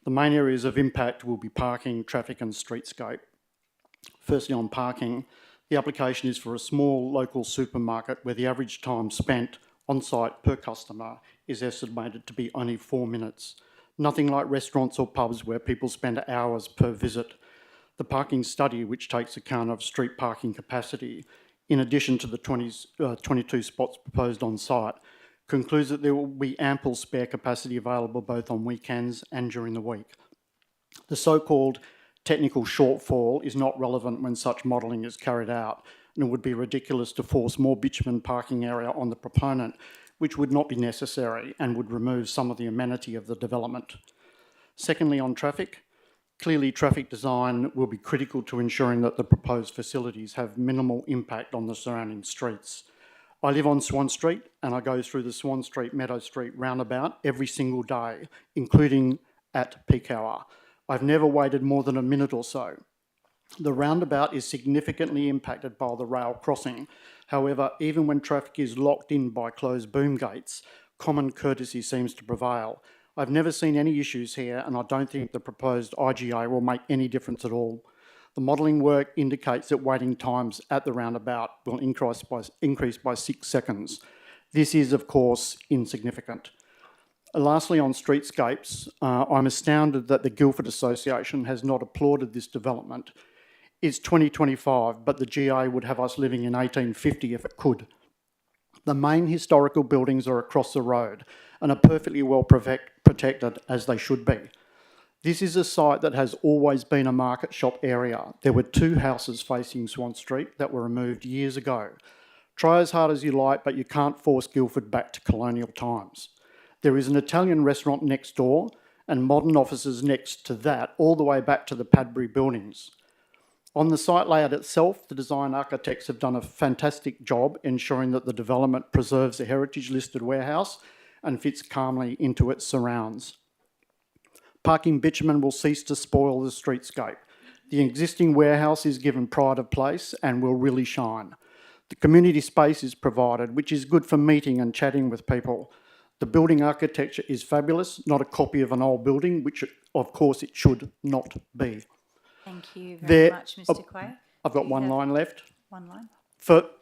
Speaker 14: The main areas of impact will be parking, traffic and streetscape. Firstly, on parking, the application is for a small local supermarket where the average time spent on site per customer is estimated to be only 4 minutes. Nothing like restaurants or pubs where people spend hours per visit. The parking study, which takes account of street parking capacity, in addition to the 22 spots proposed on site, concludes that there will be ample spare capacity available both on weekends and during the week. The so-called technical shortfall is not relevant when such modelling is carried out, and it would be ridiculous to force more bitumen parking area on the proponent, which would not be necessary and would remove some of the amenity of the development. Secondly, on traffic, clearly traffic design will be critical to ensuring that the proposed facilities have minimal impact on the surrounding streets. I live on Swan Street and I go through the Swan Street Meadow Street roundabout every single day, including at peak hour. I've never waited more than a minute or so. The roundabout is significantly impacted by the rail crossing. However, even when traffic is locked in by closed boom gates, common courtesy seems to prevail. I've never seen any issues here, and I don't think the proposed IGA will make any difference at all. The modelling work indicates that waiting times at the roundabout will increase by 6 seconds. This is, of course, insignificant. Lastly, on streetscapes, I'm astounded that the Guildford Association has not applauded this development. It's 2025, but the GA would have us living in 1850 if it could. The main historical buildings are across the road and are perfectly well protected, as they should be. This is a site that has always been a market shop area. There were 2 houses facing Swan Street that were removed years ago. Try as hard as you like, but you can't force Guildford back to colonial times. There is an Italian restaurant next door and modern offices next to that, all the way back to the Padbury buildings. On the site layout itself, the design architects have done a fantastic job ensuring that the development preserves a heritage-listed warehouse and fits calmly into its surrounds. Parking bitumen will cease to spoil the streetscape. The existing warehouse is given pride of place and will really shine. The community space is provided, which is good for meeting and chatting with people. The building architecture is fabulous, not a copy of an old building, which of course it should not be.
Speaker 2: Thank you very much, Mr. Quay.
Speaker 14: I've got one line left.
Speaker 2: One line.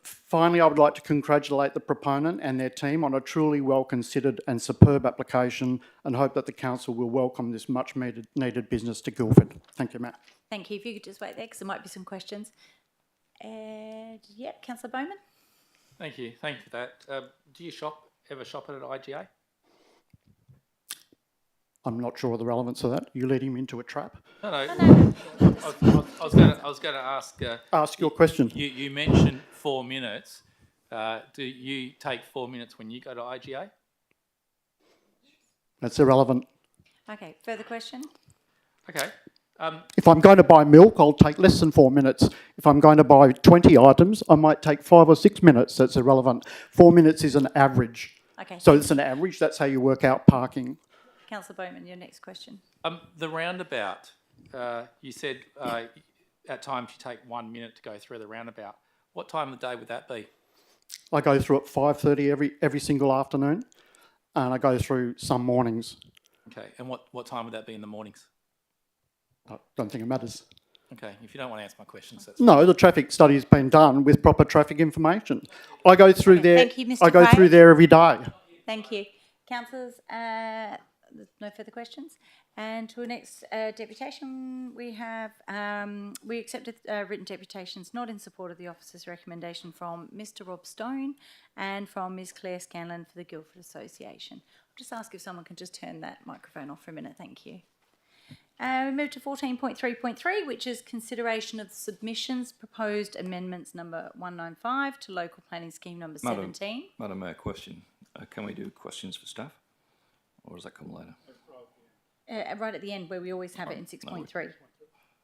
Speaker 14: Finally, I would like to congratulate the proponent and their team on a truly well-considered and superb application, and hope that the council will welcome this much-needed business to Guildford. Thank you, Matt.
Speaker 2: Thank you. If you could just wait there, because there might be some questions. Yep, Councillor Bowman.
Speaker 1: Thank you for that. Do you ever shop at an IGA?
Speaker 14: I'm not sure of the relevance of that. You leading me into a trap?
Speaker 1: No. I was going to ask.
Speaker 14: Ask your question.
Speaker 1: You mentioned 4 minutes. Do you take 4 minutes when you go to IGA?
Speaker 14: That's irrelevant.
Speaker 2: Okay, further question?
Speaker 1: Okay.
Speaker 14: If I'm going to buy milk, I'll take less than 4 minutes. If I'm going to buy 20 items, I might take 5 or 6 minutes. That's irrelevant. 4 minutes is an average.
Speaker 2: Okay.
Speaker 14: So it's an average. That's how you work out parking.
Speaker 2: Councillor Bowman, your next question.
Speaker 1: The roundabout, you said at times you take 1 minute to go through the roundabout. What time of the day would that be?
Speaker 14: I go through at 5:30 every single afternoon, and I go through some mornings.
Speaker 1: Okay, and what time would that be in the mornings?
Speaker 14: I don't think it matters.
Speaker 1: Okay, if you don't want to answer my questions, that's
Speaker 14: No, the traffic study has been done with proper traffic information. I go through there.
Speaker 2: Thank you, Mr.
Speaker 14: I go
Speaker 2: Quay.
Speaker 14: through there every day.
Speaker 2: Thank you. Councillors, no further questions. And to our next deputation, we have, we accepted written deputations not in support of the officer's recommendation from Mr. Rob Stone and from Ms. Claire Scanlon for the Guildford Association. I'll just ask if someone can just turn that microphone off for a minute. Thank you. We move to 14.3.3, which is consideration of the submissions, proposed amendments number 195 to local planning scheme number 17.
Speaker 5: Madam Mayor, question. Can we do questions for staff? Or does that come later?
Speaker 2: Right at the end, where we always have it in 6.3.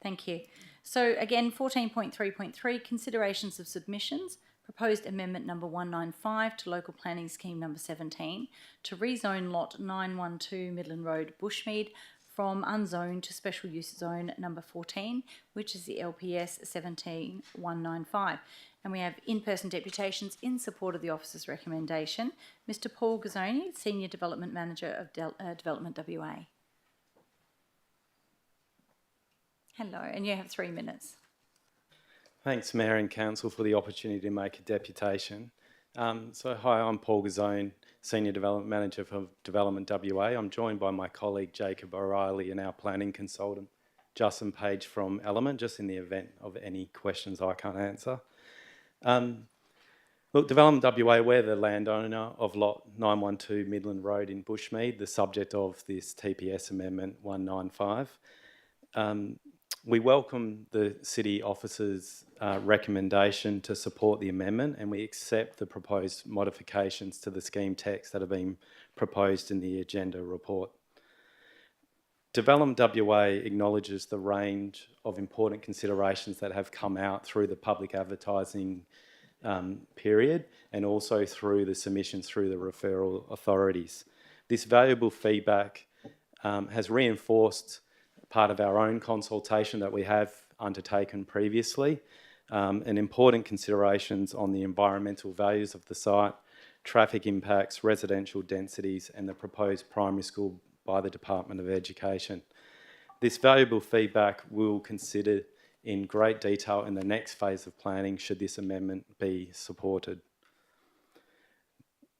Speaker 2: Thank you. So again, 14.3.3, considerations of submissions, proposed amendment number 195 to local planning scheme number 17 to rezone lot 912 Midland Road, Bushmead, from unzoned to special use zone number 14, which is the LPS 17195. And we have in-person deputations in support of the officer's recommendation. Mr. Paul Gazzoni, Senior Development Manager of Development WA. Hello, and you have 3 minutes.
Speaker 15: Thanks, Mayor and Council, for the opportunity to make a deputation. Hi, I'm Paul Gazzone, Senior Development Manager for Development WA. I'm joined by my colleague Jacob O'Reilly and our planning consultant, Justin Page from Element, just in the event of any questions I can't answer. Look, Development WA, we're the landowner of lot 912 Midland Road in Bushmead, the subject of this TPS Amendment 195. We welcome the City Officer's recommendation to support the amendment, and we accept the proposed modifications to the scheme text that have been proposed in the agenda report. Development WA acknowledges the range of important considerations that have come out through the public advertising period and also through the submissions through the referral authorities. This valuable feedback has reinforced part of our own consultation that we have undertaken previously, and important considerations on the environmental values of the site, traffic impacts, residential densities, and the proposed primary school by the Department of Education. This valuable feedback we'll consider in great detail in the next phase of planning should this amendment be supported.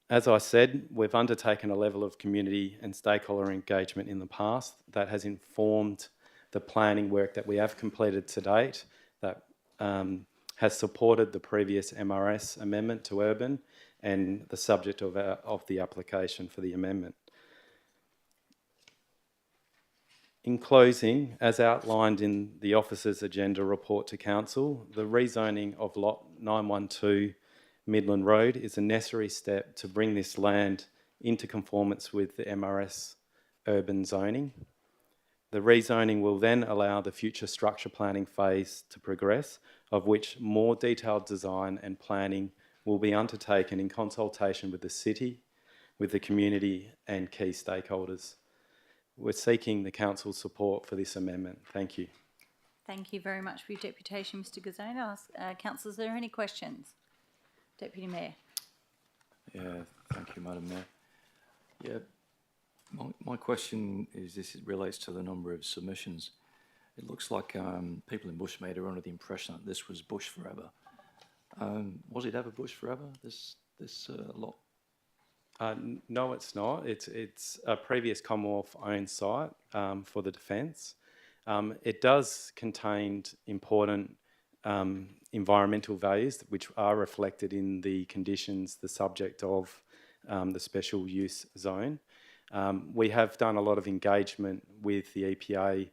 Speaker 15: As I said, we've undertaken a level of community and stakeholder engagement in the past that has informed the planning work that we have completed to date, that has supported the previous MRS amendment to urban and the subject of the application for the amendment. In closing, as outlined in the Officer's agenda report to Council, the rezoning of lot 912 Midland Road is a necessary step to bring this land into conformance with the MRS urban zoning. The rezoning will then allow the future structure planning phase to progress, of which more detailed design and planning will be undertaken in consultation with the city, with the community and key stakeholders. We're seeking the Council's support for this amendment. Thank you.
Speaker 2: Thank you very much for your deputation, Mr Gazone. I'll ask, councillors, are there any questions? Deputy Mayor.
Speaker 5: Yeah, thank you, Madam Mayor. Yeah, my question is, this relates to the number of submissions. It looks like people in Bushmead are under the impression that this was bush forever. Was it ever bush forever, this lot?
Speaker 15: No, it's not. It's a previous Commonwealth-owned site for the defence. It does contain important environmental values which are reflected in the conditions, the subject of the special use zone. We have done a lot of engagement with the EPA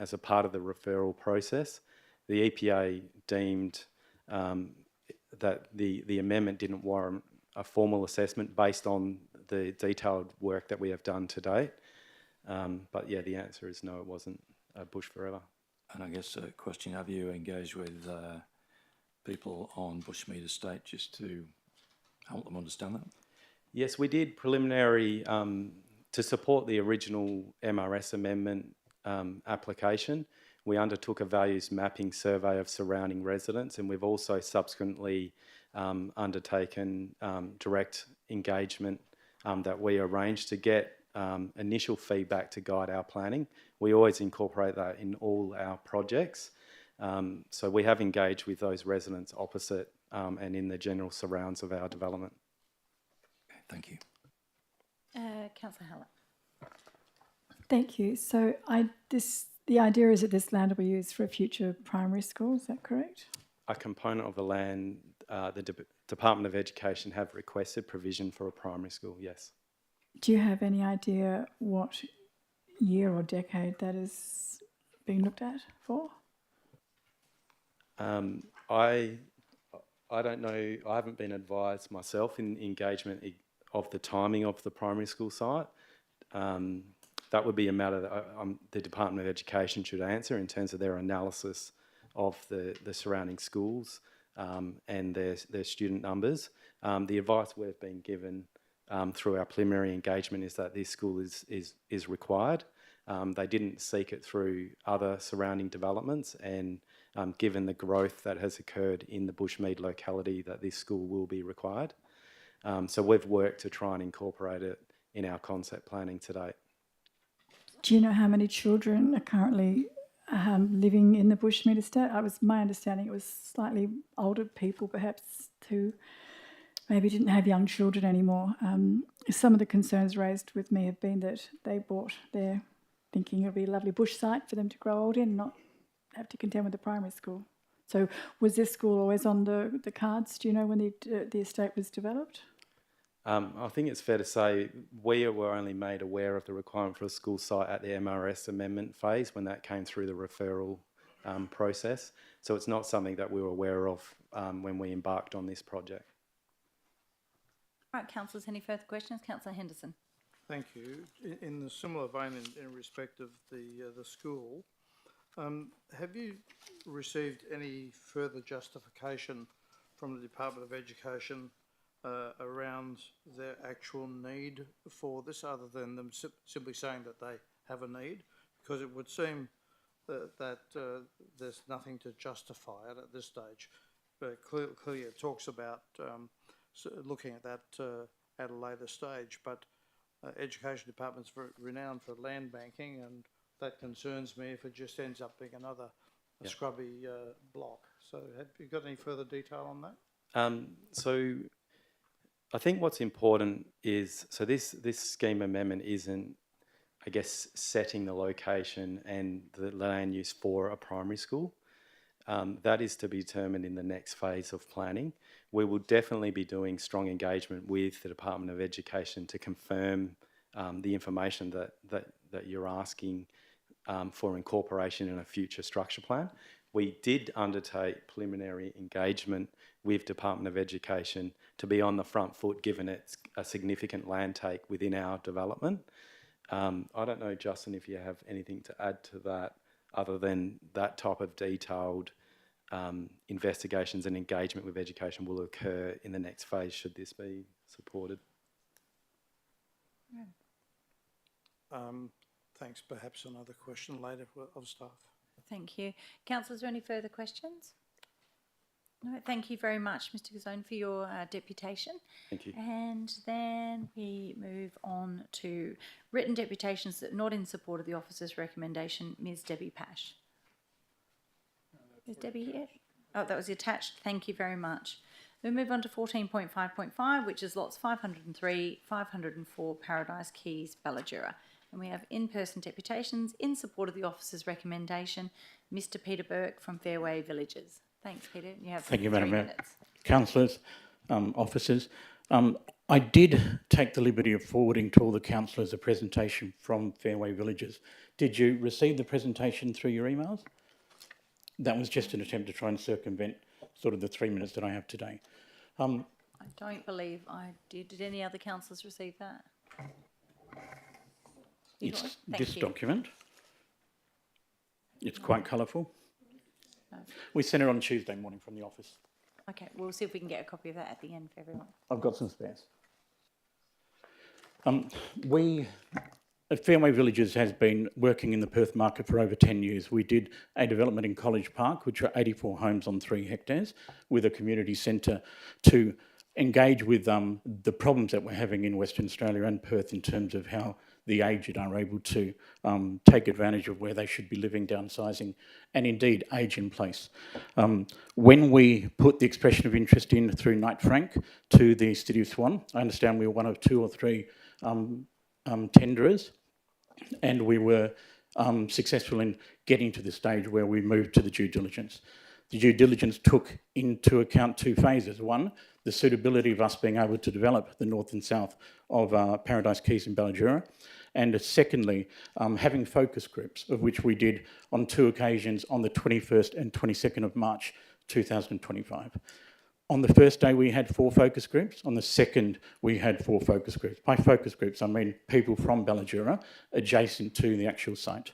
Speaker 15: as a part of the referral process. The EPA deemed that the amendment didn't warrant a formal assessment based on the detailed work that we have done to date. But yeah, the answer is no, it wasn't bush forever.
Speaker 5: And I guess a question, have you engaged with people on Bushmead Estate just to help them understand that?
Speaker 15: Yes, we did preliminary to support the original MRS amendment application. We undertook a values mapping survey of surrounding residents, and we've also subsequently undertaken direct engagement that we arranged to get initial feedback to guide our planning. We always incorporate that in all our projects. So we have engaged with those residents opposite and in the general surrounds of our development.
Speaker 5: Okay, thank you.
Speaker 2: Councillor Hallett.
Speaker 6: Thank you. So the idea is that this land will be used for a future primary school, is that correct?
Speaker 15: A component of the land, the Department of Education have requested provision for a primary school, yes.
Speaker 6: Do you have any idea what year or decade that is being looked at for?
Speaker 15: I don't know, I haven't been advised myself in engagement of the timing of the primary school site. That would be a matter that the Department of Education should answer in terms of their analysis of the surrounding schools and their student numbers. The advice we've been given through our preliminary engagement is that this school is required. They didn't seek it through other surrounding developments, and given the growth that has occurred in the Bushmead locality, that this school will be required. So we've worked to try and incorporate it in our concept planning to date.
Speaker 6: Do you know how many children are currently living in the Bushmead estate? My understanding it was slightly older people perhaps who maybe didn't have young children anymore. Some of the concerns raised with me have been that they bought there thinking it would be a lovely bush site for them to grow old in and not have to contend with the primary school. So was this school always on the cards? Do you know when the estate was developed?
Speaker 15: I think it's fair to say we were only made aware of the requirement for a school site at the MRS amendment phase when that came through the referral process. So it's not something that we were aware of when we embarked on this project.
Speaker 2: All right, councillors, any further questions? Councillor Henderson.
Speaker 4: Thank you. In the similar vein, in respect of the school, have you received any further justification from the Department of Education around their actual need for this, other than them simply saying that they have a need? Because it would seem that there's nothing to justify it at this stage. But clearly it talks about looking at that at a later stage. But Education Department's renowned for land banking, and that concerns me if it just ends up being another scrubby block. So have you got any further detail on that?
Speaker 15: So I think what's important is, so this scheme amendment isn't, I guess, setting the location and the land use for a primary school. That is to be determined in the next phase of planning. We will definitely be doing strong engagement with the Department of Education to confirm the information that you're asking for incorporation in a future structure plan. We did undertake preliminary engagement with Department of Education to be on the front foot, given it's a significant land take within our development. I don't know, Justin, if you have anything to add to that, other than that type of detailed investigations and engagement with education will occur in the next phase should this be supported.
Speaker 4: Thanks. Perhaps another question later of staff.
Speaker 2: Thank you. Councillors, are there any further questions? No, thank you very much, Mr. Gazone, for your deputation.
Speaker 15: Thank you.
Speaker 2: And then we move on to written deputations that are not in support of the officer's recommendation. Ms. Debbie Pash. Is Debbie here? Oh, that was attached. Thank you very much. We move on to 14.5.5, which is lots 503, 504 Paradise Keys, Ballajura. And we have in-person deputations in support of the officer's recommendation. Mr. Peter Burke from Fairway Villages. Thanks, Peter. You have
Speaker 16: Thank you,
Speaker 2: 3
Speaker 16: Madam Mayor.
Speaker 2: minutes.
Speaker 16: Councillors, officers, I did take the liberty of forwarding to all the councillors a presentation from Fairway Villages. Did you receive the presentation through your emails? That was just an attempt to try and circumvent sort of the 3 minutes that I have today.
Speaker 2: I don't believe I did. Did any other councillors receive that?
Speaker 16: It's this document. It's quite colourful.
Speaker 2: No.
Speaker 16: We sent it on Tuesday morning from the office.
Speaker 2: Okay, we'll see if we can get a copy of that at the end for everyone.
Speaker 16: I've got some spares. We at Fairway Villages has been working in the Perth market for over 10 years. We did a development in College Park, which are 84 homes on 3 hectares, with a community centre to engage with the problems that we're having in Western Australia and Perth in terms of how the aged are able to take advantage of where they should be living, downsizing, and indeed age in place. When we put the expression of interest in through Knight Frank to the City of Swan, I understand we were one of 2 or 3 tenderers, and we were successful in getting to the stage where we moved to the due diligence. The due diligence took into account 2 phases. One, the suitability of us being able to develop the north and south of Paradise Keys and Ballajura. And secondly, having focus groups, of which we did on 2 occasions on the 21st and 22nd of March 2025. On the first day we had 4 focus groups, on the second we had 4 focus groups. By focus groups I mean people from Ballajura adjacent to the actual site.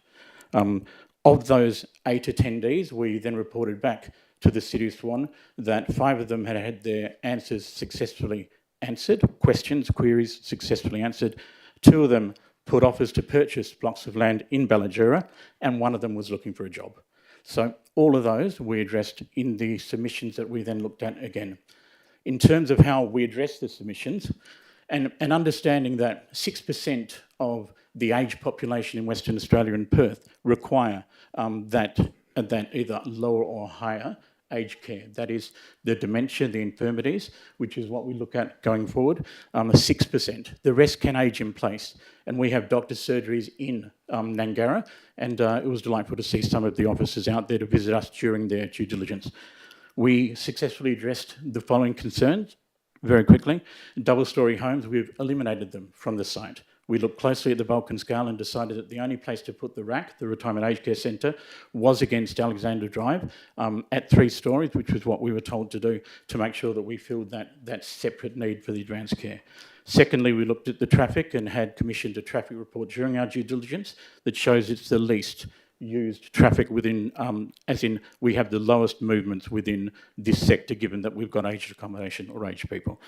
Speaker 16: Of those 8 attendees, we then reported back to the City of Swan that 5 of them had had their answers successfully answered, questions, queries successfully answered. 2 of them put offers to purchase blocks of land in Ballajura, and 1 of them was looking for a job. So all of those we addressed in the submissions that we then looked at again. In terms of how we address the submissions, and understanding that 6% of the aged population in Western Australia and Perth require that either lower or higher aged care. That is the dementia, the infirmities, which is what we look at going forward, 6%. The rest can age in place. And we have doctor surgeries in Nangara, and it was delightful to see some of the officers out there to visit us during their due diligence. We successfully addressed the following concerns very quickly. Double-storey homes, we've eliminated them from the site. We looked closely at the Vulcan scale and decided that the only place to put the RAC, the Retirement Aged Care Centre, was against Alexandra Drive at 3 stories, which was what we were told to do to make sure that we filled that separate need for the advanced care. Secondly, we looked at the traffic and had commissioned a traffic report during our due diligence that shows it's the least used traffic within, as in we have the lowest movements within this sector, given that we've got aged accommodation or aged people.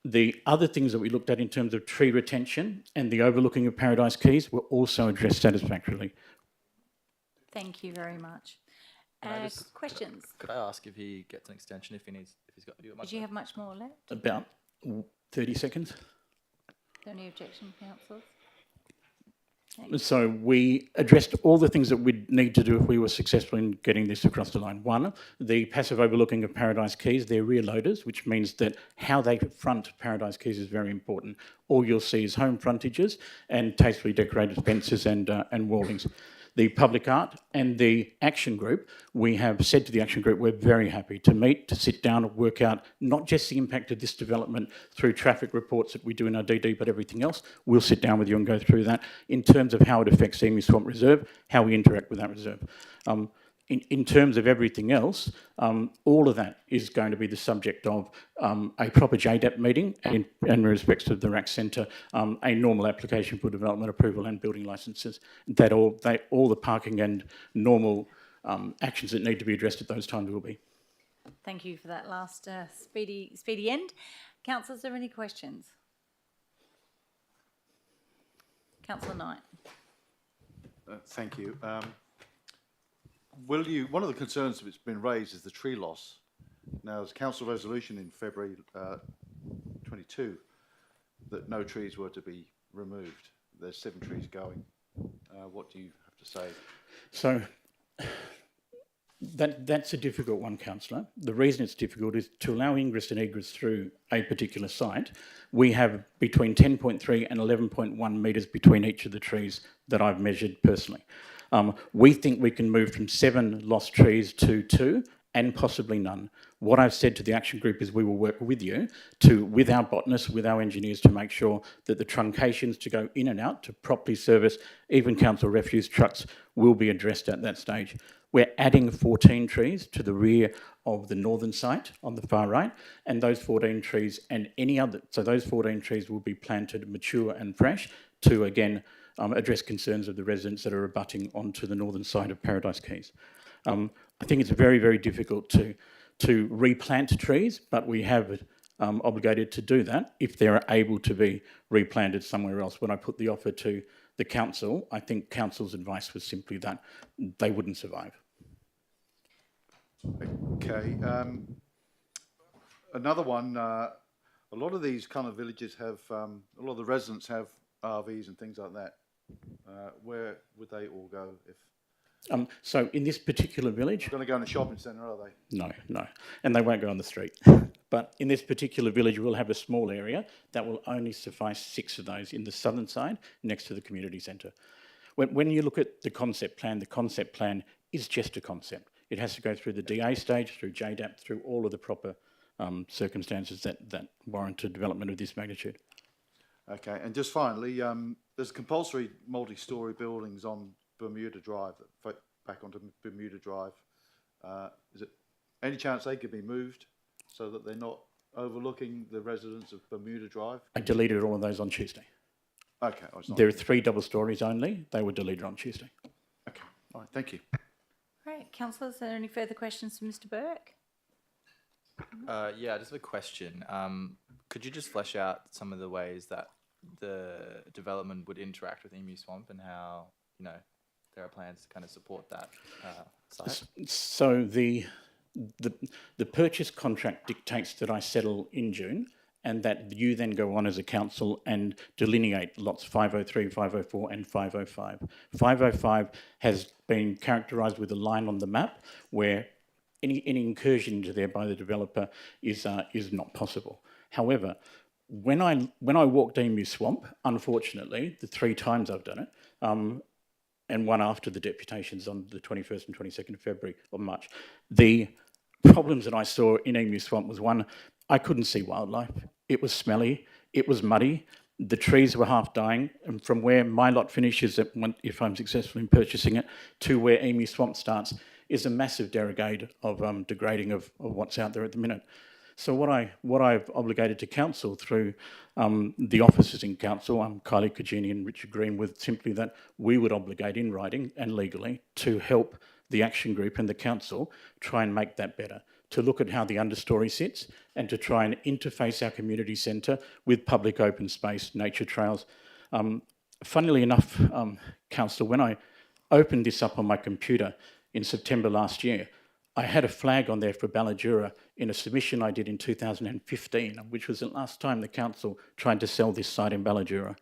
Speaker 16: The other things that we looked at in terms of tree retention and the overlooking of Paradise Keys were also addressed satisfactorily.
Speaker 2: Thank you very much. Questions?
Speaker 17: Could I ask if he gets an extension if he's got?
Speaker 2: Did you have much more left?
Speaker 16: About 30 seconds.
Speaker 2: Is there any objection, councillors?
Speaker 16: So we addressed all the things that we'd need to do if we were successful in getting this across the line. One, the passive overlooking of Paradise Keys, they're rear loaders, which means that how they front Paradise Keys is very important. All you'll see is home frontages and tastefully decorated fences and wallings. The public art and the action group, we have said to the action group, we're very happy to meet, to sit down and work out not just the impact of this development through traffic reports that we do in our DD, but everything else. We'll sit down with you and go through that in terms of how it affects Emu Swamp Reserve, how we interact with that reserve. In terms of everything else, all of that is going to be the subject of a proper JDAP meeting and in respect of the RAC Centre, a normal application for development approval and building licences, that all the parking and normal actions that need to be addressed at those times will be.
Speaker 2: Thank you for that last speedy end. Councillors, are there any questions? Councillor Knight.
Speaker 9: Thank you. One of the concerns that's been raised is the tree loss. Now, there's a council resolution in February 22 that no trees were to be removed. There's 7 trees going. What do you have to say?
Speaker 16: So that's a difficult one, councillor. The reason it's difficult is to allow ingress and egress through a particular site, we have between 10.3 and 11.1 metres between each of the trees that I've measured personally. We think we can move from 7 lost trees to 2 and possibly none. What I've said to the action group is we will work with you with our botanists, with our engineers to make sure that the truncations to go in and out to properly service even council refuse trucks will be addressed at that stage. We're adding 14 trees to the rear of the northern site on the far right, and those 14 trees and any other, so those 14 trees will be planted mature and fresh to again address concerns of the residents that are abutting onto the northern side of Paradise Keys. I think it's very, very difficult to replant trees, but we have obligated to do that if they're able to be replanted somewhere else. When I put the offer to the council, I think council's advice was simply that they wouldn't survive.
Speaker 9: Okay. Another one, a lot of these kind of villages have, a lot of the residents have RVs and things like that. Where would they all go if?
Speaker 16: So in this particular village...
Speaker 9: They're going to go in a shopping centre, are they?
Speaker 16: No, no. And they won't go on the street. But in this particular village, we'll have a small area that will only suffice 6 of those in the southern side next to the community centre. When you look at the concept plan is just a concept. It has to go through the DA stage, through JDAP, through all of the proper circumstances that warrant a development of this magnitude.
Speaker 9: Okay, and just finally, there's compulsory multi-storey buildings on Bermuda Drive, back onto Bermuda Drive. Is it any chance they could be moved so that they're not overlooking the residents of Bermuda Drive?
Speaker 16: I deleted all of those on Tuesday.
Speaker 9: Okay.
Speaker 16: There are 3 double stories only. They were deleted on Tuesday.
Speaker 9: Okay, all right, thank you.
Speaker 2: Right, councillors, are there any further questions for Mr. Burke?
Speaker 17: Yeah, just a question. Could you just flesh out some of the ways that the development would interact with Emu Swamp and how, you know, there are plans to kind of support that site?
Speaker 16: So the purchase contract dictates that I settle in June, and that you then go on as a council and delineate lots 503, 504 and 505. 505 has been characterised with a line on the map where any incursion into there by the developer is not possible. However, when I walked Emu Swamp, unfortunately, the 3 times I've done it, and one after the deputations on the 21st and 22nd of February or March, the problems that I saw in Emu Swamp was, one, I couldn't see wildlife. It was smelly, it was muddy, the trees were half dying, and from where my lot finishes, if I'm successful in purchasing it, to where Emu Swamp starts, is a massive degrading of what's out there at the minute. So what I've obligated to council through the officers in council, Kylie Kajini and Richard Green, with simply that we would obligate in writing and legally to help the action group and the council try and make that better, to look at how the understory sits and to try and interface our community centre with public open space, nature trails. Funnily enough, council, when I opened this up on my computer in September last year, I had a flag on there for Ballajura in a submission I did in 2015, which was the last time the council tried to sell this site in Ballajura.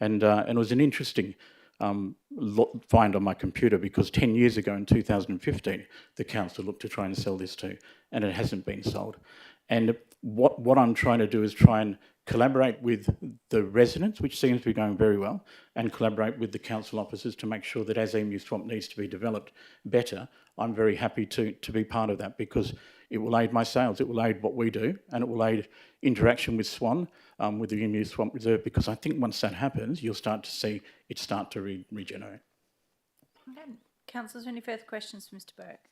Speaker 16: And it was an interesting find on my computer, because 10 years ago in 2015, the council looked to try and sell this too, and it hasn't been sold. And what I'm trying to do is try and collaborate with the residents, which seems to be going very well, and collaborate with the council officers to make sure that as Emu Swamp needs to be developed better, I'm very happy to be part of that, because it will aid my sales, it will aid what we do, and it will aid interaction with Swan, with the Emu Swamp Reserve, because I think once that happens, you'll start to see it start to regenerate.
Speaker 2: Okay. Councillors, any further questions for Mr Burke?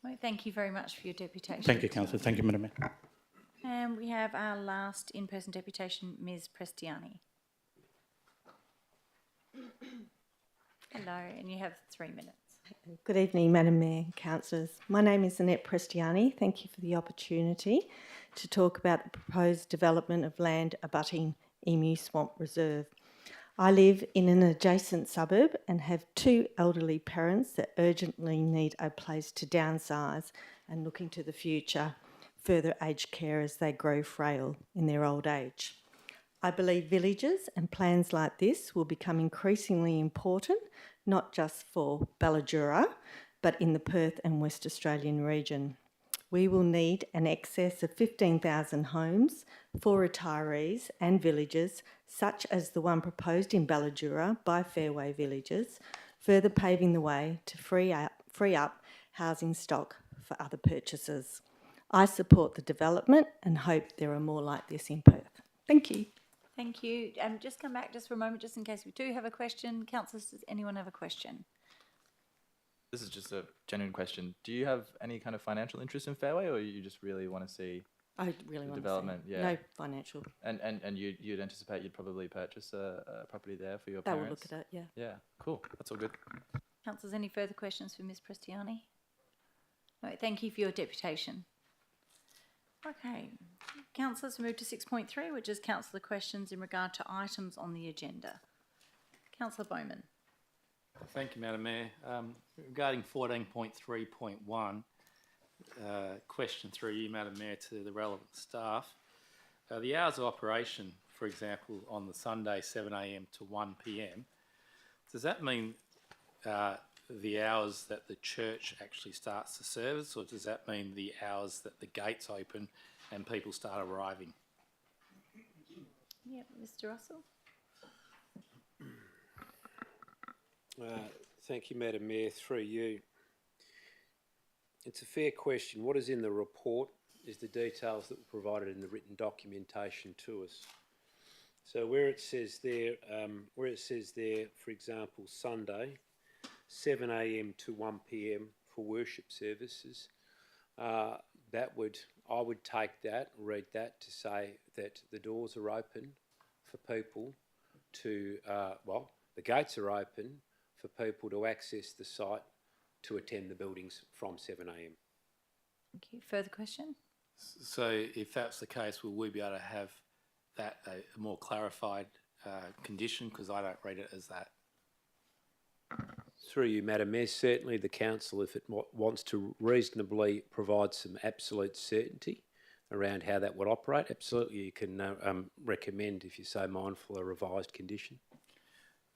Speaker 2: Right, thank you very much for your deputation.
Speaker 16: Thank you, Councillor. Thank you, Madam Mayor.
Speaker 2: And we have our last in-person deputation, Ms Prestiani. Hello, and you have 3 minutes.
Speaker 18: Good evening, Madam Mayor and councillors. My name is Annette Prestiani. Thank you for the opportunity to talk about the proposed development of land abutting Emu Swamp Reserve. I live in an adjacent suburb and have 2 elderly parents that urgently need a place to downsize and look into the future, further aged care as they grow frail in their old age. I believe villages and plans like this will become increasingly important, not just for Ballajura, but in the Perth and West Australian region. We will need an excess of 15,000 homes for retirees and villages, such as the one proposed in Ballajura by Fairway Villages, further paving the way to free up housing stock for other purchasers. I support the development and hope there are more like this in Perth. Thank you.
Speaker 2: Thank you. Just come back just for a moment, just in case we do have a question. Councillors, does anyone have a question?
Speaker 17: This is just a genuine question. Do you have any kind of financial interest in Fairway, or you just really want to see
Speaker 18: I really
Speaker 17: the
Speaker 18: want
Speaker 17: development?
Speaker 18: to see.
Speaker 17: Yeah.
Speaker 18: No financial.
Speaker 17: And you'd anticipate you'd probably purchase a property there for your
Speaker 18: They will
Speaker 17: parents?
Speaker 18: look at it, yeah.
Speaker 17: Yeah, cool. That's all good.
Speaker 2: Councillors, any further questions for Ms Prestiani? No, thank you for your deputation. Okay, councillors, move to 6.3, which is councillor questions in regard to items on the agenda. Councillor Bowman.
Speaker 1: Thank you, Madam Mayor. Regarding 14.3.1, question through you, Madam Mayor, to the relevant staff. The hours of operation, for example, on the Sunday 7 a.m. to 1 p.m, does that mean the hours that the church actually starts the service, or does that mean the hours that the gates open and people start arriving?
Speaker 2: Yeah, Mr Russell.
Speaker 19: Thank you, Madam Mayor, through you. It's a fair question. What is in the report is the details that were provided in the written documentation to us. So where it says there, for example, Sunday, 7 a.m. to 1 p.m. for worship services, I would take that, read that to say that the doors are open for people to, the gates are open for people to access the site to attend the buildings from 7 a.m.
Speaker 2: Thank you. Further question?
Speaker 1: So if that's the case, will we be able to have that a more clarified condition? Because I don't read it as that.
Speaker 19: Through you, Madam Mayor, certainly the council, if it wants to reasonably provide some absolute certainty, around how that would operate, absolutely you can recommend, if you're so mindful, a revised condition.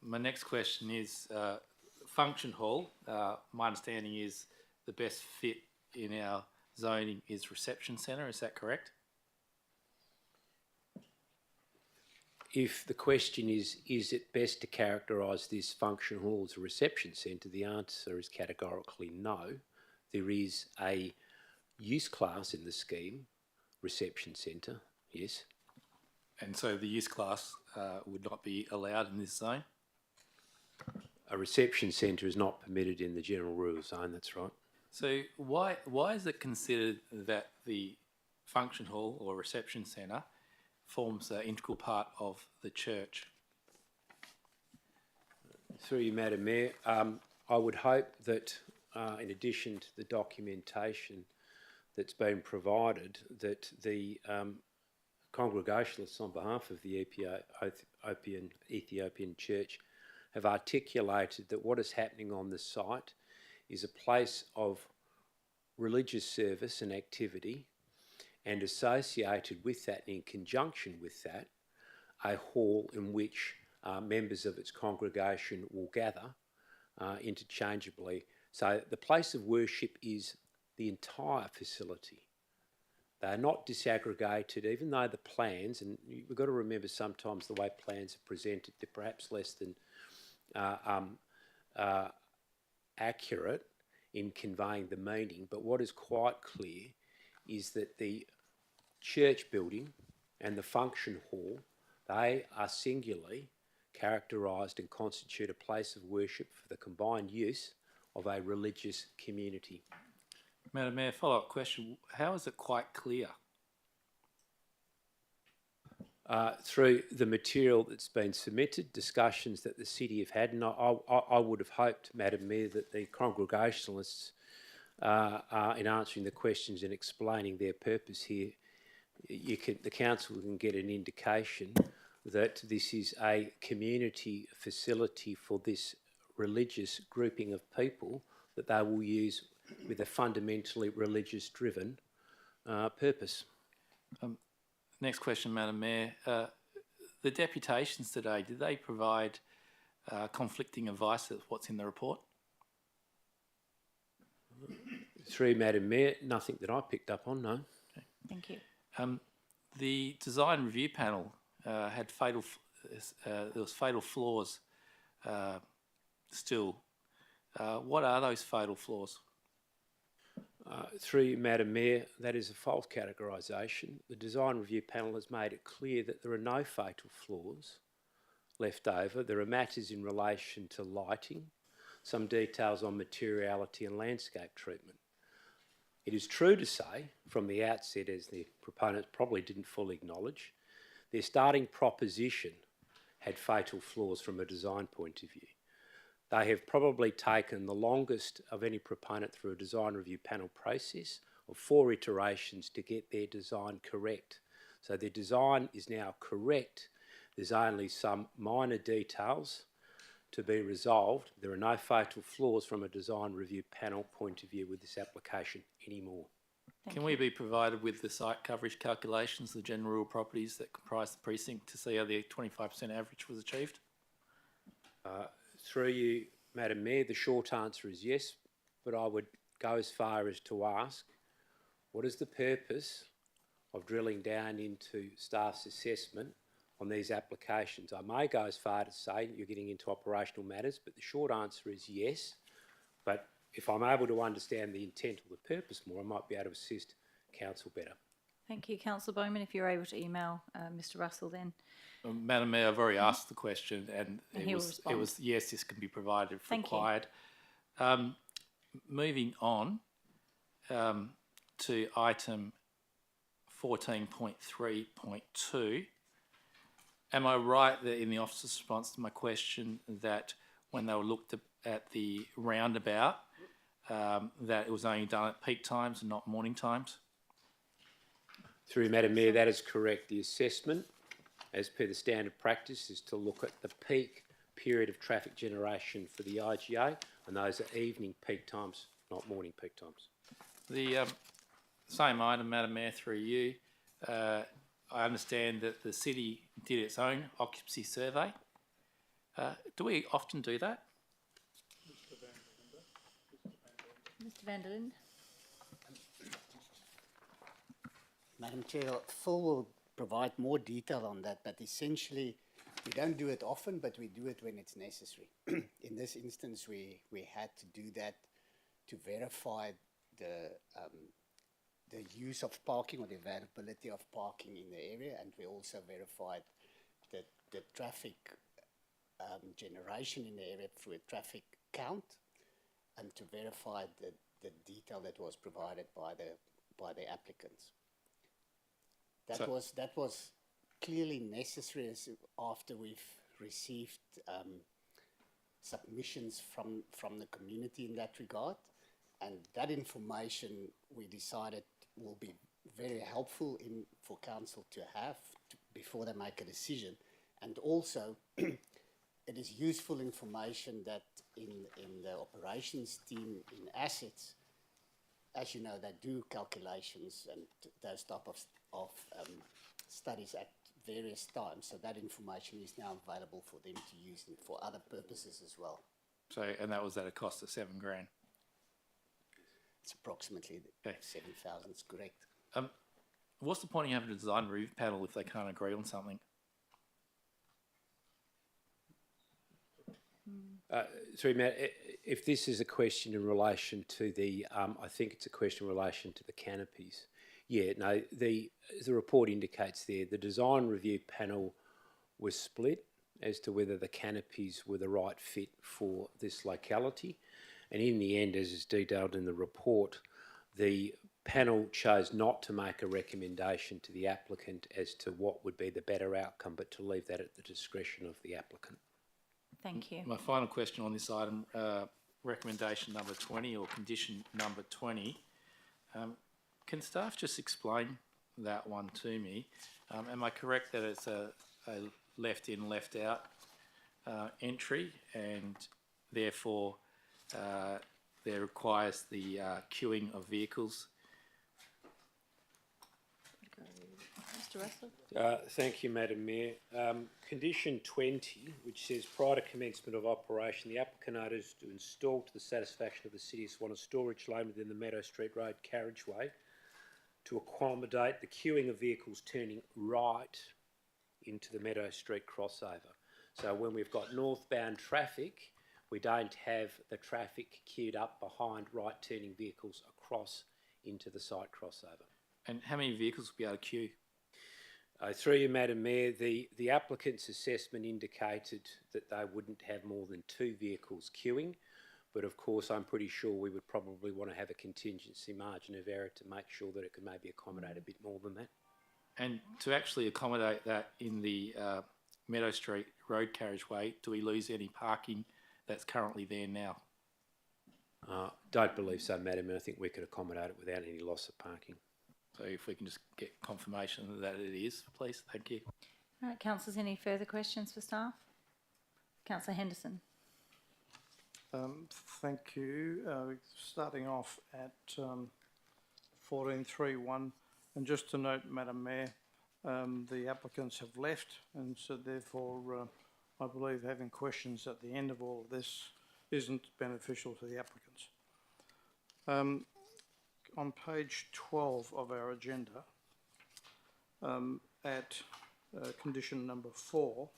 Speaker 1: My next question is function hall. My understanding is the best fit in our zoning is reception centre. Is that correct?
Speaker 19: If the question is it best to characterise this function hall as a reception centre, the answer is categorically no. There is a use class in the scheme, reception centre, yes.
Speaker 1: And so the use class would not be allowed in this zone?
Speaker 19: A reception centre is not permitted in the general rural zone, that's right.
Speaker 1: So why is it considered that the function hall or reception centre forms an integral part of the church?
Speaker 19: Through you, Madam Mayor, I would hope that in addition to the documentation that's been provided, that the Congregationalists on behalf of the Ethiopian Church have articulated that what is happening on the site is a place of religious service and activity, and associated with that, in conjunction with that, a hall in which members of its congregation will gather interchangeably. So the place of worship is the entire facility. They are not disaggregated, even though the plans, and we've got to remember sometimes the way plans are presented, they're perhaps less than accurate in conveying the meaning, but what is quite clear is that the church building and the function hall, they are singularly characterised and constitute a place of worship for the combined use of a religious community.
Speaker 1: Madam Mayor, follow-up question. How is it quite clear?
Speaker 19: Through the material that's been submitted, discussions that the city have had, and I would have hoped, Madam Mayor, that the Congregationalists, in answering the questions and explaining their purpose here, the council can get an indication that this is a community facility for this religious grouping of people that they will use with a fundamentally religious-driven purpose.
Speaker 1: Next question, Madam Mayor. The deputations today, did they provide conflicting advice with what's in the report?
Speaker 19: Through Madam Mayor, nothing that I picked up on, no.
Speaker 2: Okay, thank you.
Speaker 1: The design review panel had there was fatal flaws still. What are those fatal flaws?
Speaker 19: Through you, Madam Mayor, that is a false categorisation. The design review panel has made it clear that there are no fatal flaws left over. There are matters in relation to lighting, some details on materiality and landscape treatment. It is true to say from the outset, as the proponents probably didn't fully acknowledge, their starting proposition had fatal flaws from a design point of view. They have probably taken the longest of any proponent through a design review panel process of 4 iterations to get their design correct. So their design is now correct. There's only some minor details to be resolved. There are no fatal flaws from a design review panel point of view with this application anymore.
Speaker 1: Can we be provided with the site coverage calculations, the general rural properties that comprise the precinct, to see how the 25% average was achieved?
Speaker 19: Through you, Madam Mayor, the short answer is yes, but I would go as far as to ask, what is the purpose of drilling down into staff's assessment on these applications? I may go as far to say you're getting into operational matters, but the short answer is yes. But if I'm able to understand the intent or the purpose more, I might be able to assist council better.
Speaker 2: Thank you, Councillor Bowman. If you're able to email Mr Russell then.
Speaker 1: Madam Mayor, I've already asked the question and
Speaker 2: he will respond.
Speaker 1: it was yes, this can be provided if
Speaker 2: Thank you.
Speaker 1: required. Moving on to item 14.3.2, am I right that in the officer's response to my question that when they were looked at the roundabout, that it was only done at peak times and not morning times?
Speaker 19: Through Madam Mayor, that is correct. The assessment, as per the standard practice, is to look at the peak period of traffic generation for the IGA, and those are evening peak times, not morning peak times.
Speaker 1: The Same item, Madam Mayor, through you. I understand that the city did its own occupancy survey. Do we often do that?
Speaker 2: Mr van der Linden.
Speaker 20: Madam Chair, Phil will provide more detail on that, but essentially we don't do it often, but we do it when it's necessary. In this instance, we had to do that to verify the use of parking or the availability of parking in the area, and we also verified the traffic generation in the area through a traffic count, and to verify the detail that was provided by the applicants. That was clearly necessary after we've received submissions from the community in that regard, and that information we decided will be very helpful for council to have before they make a decision, and also it is useful information that in the operations team in assets, as you know, they do calculations and those type of studies at various times. So that information is now available for them to use for other purposes as well.
Speaker 1: So, and that was at a cost of $7,000.
Speaker 20: It's approximately 7,000. It's correct.
Speaker 1: What's the point of having a design review panel if they can't agree on something?
Speaker 19: Sorry, Matt, if this is a question in relation to the, I think it's a question in relation to the canopies. Yeah, no, the report indicates there, the design review panel was split as to whether the canopies were the right fit for this locality. And in the end, as is detailed in the report, the panel chose not to make a recommendation to the applicant as to what would be the better outcome, but to leave that at the discretion of the applicant.
Speaker 2: Thank you.
Speaker 1: My final question on this item, recommendation number 20 or condition number 20. Can staff just explain that one to me? Am I correct that it's a left in, left out entry, and therefore there requires the queuing of vehicles?
Speaker 2: Mr. Russell?
Speaker 19: Thank you, Madam Mayor. Condition 20, which says prior to commencement of operation, the applicant orders to install to the satisfaction of the City of Swan a storage lane within the Meadow Street Road carriageway to accommodate the queuing of vehicles turning right into the Meadow Street crossover. So when we've got northbound traffic, we don't have the traffic queued up behind right turning vehicles across into the site crossover.
Speaker 1: And how many vehicles will be able to queue?
Speaker 19: Through you, Madam Mayor, the applicant's assessment indicated that they wouldn't have more than 2 vehicles queuing, but of course I'm pretty sure we would probably want to have a contingency margin of error to make sure that it could maybe accommodate a bit more than that.
Speaker 1: And to actually accommodate that in the Meadow Street road carriageway, do we lose any parking that's currently there now?
Speaker 19: Don't believe so, Madam Mayor. I think we could accommodate it without any loss of parking.
Speaker 1: So if we can just get confirmation that it is, please. Thank you.
Speaker 2: All right, councillors, any further questions for staff? Councillor Henderson.
Speaker 4: Thank you. Starting off at 14.3.1, and just to note, Madam Mayor, the applicants have left, and so therefore I believe having questions at the end of all of this isn't beneficial to the applicants. On page 12 of our agenda, at condition number 4,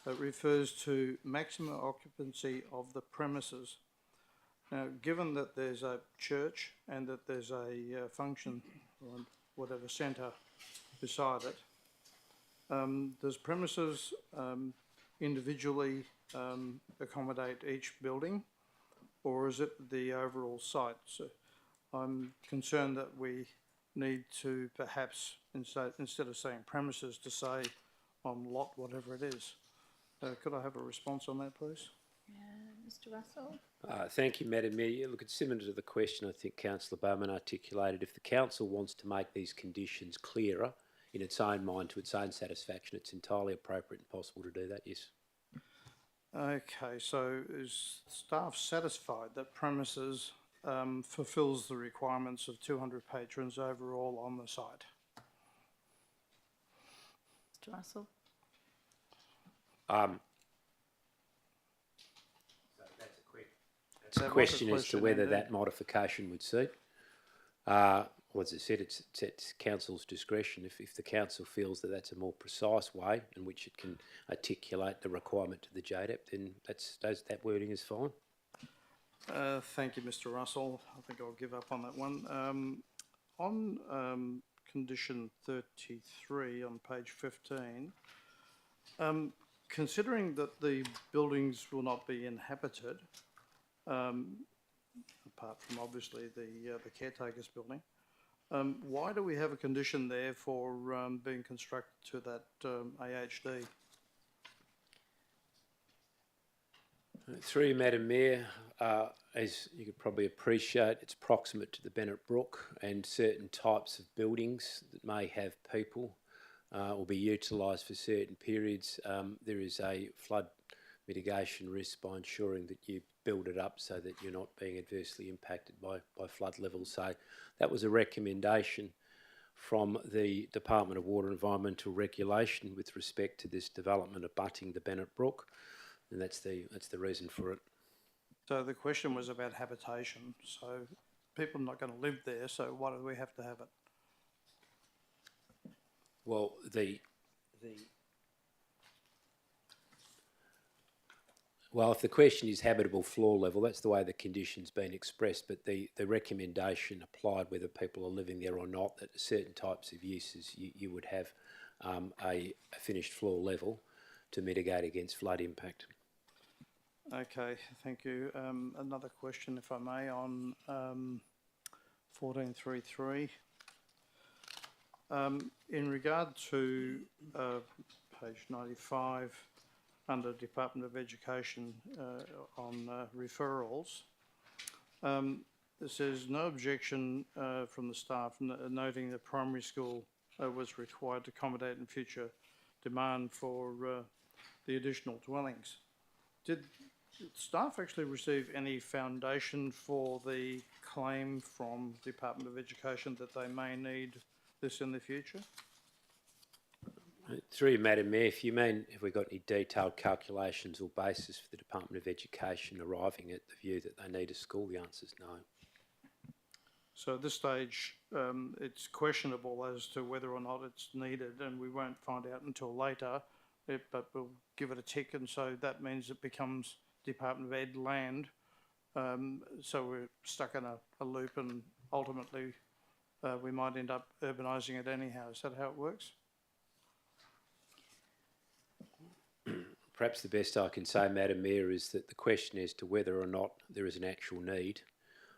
Speaker 4: it refers to maximum occupancy of the premises. Now, given that there's a church and that there's a function or whatever centre beside it, does premises individually accommodate each building, or is it the overall site? So I'm concerned that we need to perhaps, instead of saying premises, to say on lot whatever it is. Could I have a response on that, please?
Speaker 2: Mr. Russell?
Speaker 19: Thank you, Madam Mayor. Look, it's similar to the question I think Councillor Bowman articulated. If the council wants to make these conditions clearer in its own mind to its own satisfaction, it's entirely appropriate and possible to do that, yes.
Speaker 4: Okay, so is staff satisfied that premises fulfills the requirements of 200 patrons overall on the site.
Speaker 2: Mr Russell?
Speaker 19: It's a question as to whether that modification would suit. Well, as I said, it's at council's discretion. If the council feels that that's a more precise way in which it can articulate the requirement to the JDAP, then that wording is fine.
Speaker 4: Thank you, Mr Russell. I think I'll give up on that one. On condition 33 on page 15, considering that the buildings will not be inhabited, apart from obviously the caretaker's building, why do we have a condition there for being constructed to that AHD?
Speaker 19: Through you, Madam Mayor, as you could probably appreciate, it's proximate to the Bennett Brook, and certain types of buildings that may have people will be utilised for certain periods. There is a flood mitigation risk by ensuring that you build it up so that you're not being adversely impacted by flood levels. So that was a recommendation from the Department of Water and Environmental Regulation with respect to this development abutting the Bennett Brook, and that's the reason for it.
Speaker 4: So the question was about habitation. So people are not going to live there, so why do we have to have it?
Speaker 19: Well, well, if the question is habitable floor level, that's the way the condition's been expressed, but the recommendation applied whether people are living there or not, that certain types of uses you would have a finished floor level to mitigate against flood impact.
Speaker 4: Okay, thank you. Another question, if I may, on 1433. In regard to page 95, under Department of Education on referrals, it says no objection from the staff noting that primary school was required to accommodate in future demand for the additional dwellings. Did staff actually receive any foundation for the claim from Department of Education that they may need this in the future?
Speaker 19: Through you, Madam Mayor, if you mean if we've got any detailed calculations or basis for the Department of Education arriving at the view that they need a school, the answer is no.
Speaker 4: So at this stage, it's questionable as to whether or not it's needed, and we won't find out until later, but we'll give it a tick, and so that means it becomes Department of Ed land. So we're stuck in a loop, and ultimately we might end up urbanising it anyhow. Is that how it works?
Speaker 19: Perhaps the best I can say, Madam Mayor, is that the question as to whether or not there is an actual need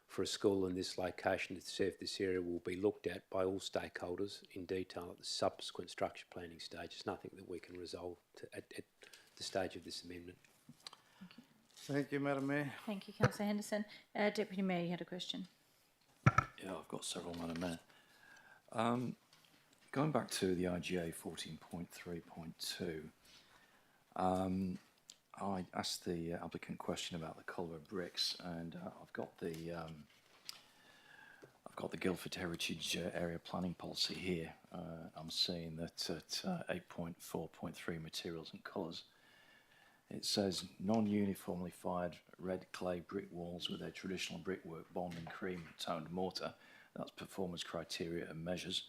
Speaker 19: for a school in this location to serve this area will be looked at by all stakeholders in detail at the subsequent structure planning stage. It's nothing that we can resolve at the stage of this amendment.
Speaker 4: Thank you, Madam Mayor.
Speaker 2: Thank you, Councillor Henderson. Deputy Mayor, you had a question.
Speaker 5: Yeah, I've got several, Madam Mayor. Going back to the IGA 14.3.2, I asked the applicant question about the colour of bricks, and I've got the Guildford Heritage Area Planning Policy here. I'm seeing that at 8.4.3 materials and colours, it says non-uniformly fired red clay brick walls with their traditional brickwork bond and cream toned mortar. That's performance criteria and measures.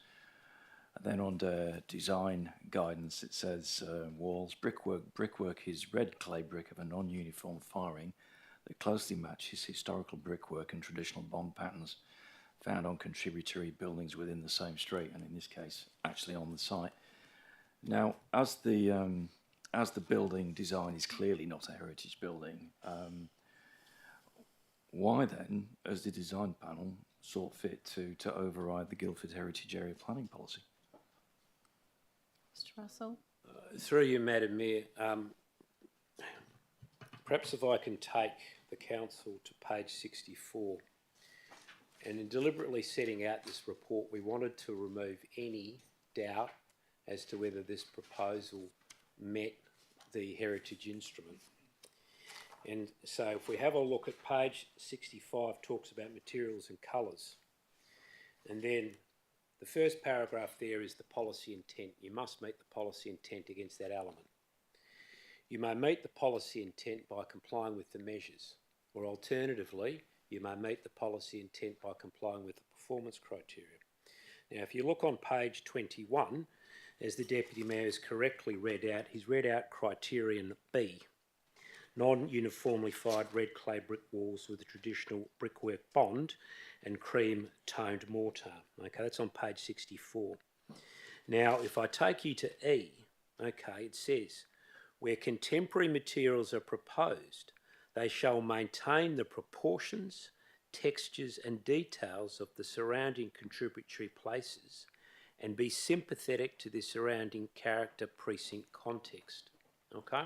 Speaker 5: And then under design guidance, it says walls, brickwork is red clay brick of a non-uniform firing that closely matches historical brickwork and traditional bond patterns found on contributory buildings within the same street, and in this case, actually on the site. Now, as the building design is clearly not a heritage building, why then has the design panel sought fit to override the Guildford Heritage Area Planning Policy?
Speaker 2: Mr Russell.
Speaker 19: Through you, Madam Mayor, perhaps if I can take the council to page 64. And in deliberately setting out this report, we wanted to remove any doubt as to whether this proposal met the heritage instrument. And so if we have a look at page 65, talks about materials and colours. And then the first paragraph there is the policy intent. You must meet the policy intent against that element. You may meet the policy intent by complying with the measures, or alternatively, you may meet the policy intent by complying with the performance criteria. Now, if you look on page 21, as the Deputy Mayor has correctly read out, he's read out criterion B, non-uniformly fired red clay brick walls with a traditional brickwork bond and cream toned mortar. Okay, that's on page 64. Now, if I take you to E, okay, it says, where contemporary materials are proposed, they shall maintain the proportions, textures and details of the surrounding contributory places and be sympathetic to the surrounding character precinct context. Okay?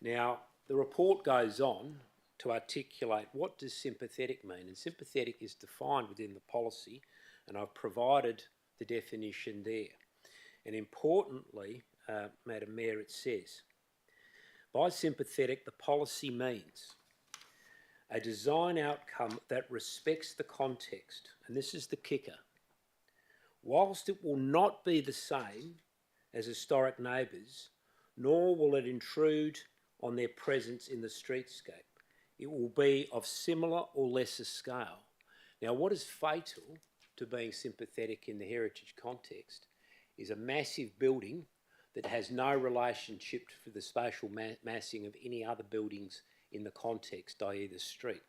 Speaker 19: Now, the report goes on to articulate what does sympathetic mean, and sympathetic is defined within the policy, and I've provided the definition there. And importantly, Madam Mayor, it says, by sympathetic, the policy means a design outcome that respects the context, and this is the kicker. Whilst it will not be the same as historic neighbours, nor will it intrude on their presence in the streetscape, it will be of similar or lesser scale. Now, what is fatal to being sympathetic in the heritage context is a massive building that has no relationship to the spatial massing of any other buildings in the context, i.e. the street.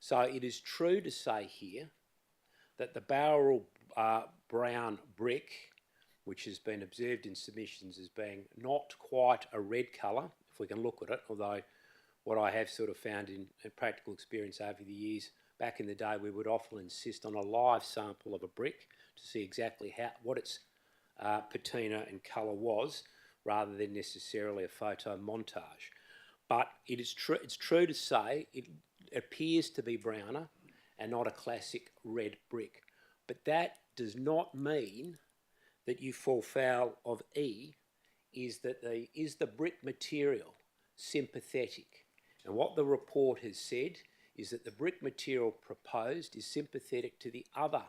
Speaker 19: So it is true to say here that the Bowral brown brick, which has been observed in submissions as being not quite a red colour, if we can look at it, although what I have sort of found in practical experience over the years, back in the day we would often insist on a live sample of a brick to see exactly what its patina and colour was, rather than necessarily a photo montage. But it's true to say it appears to be browner and not a classic red brick. But that does not mean that you fall foul of E, is the brick material sympathetic? And what the report has said is that the brick material proposed is sympathetic to the other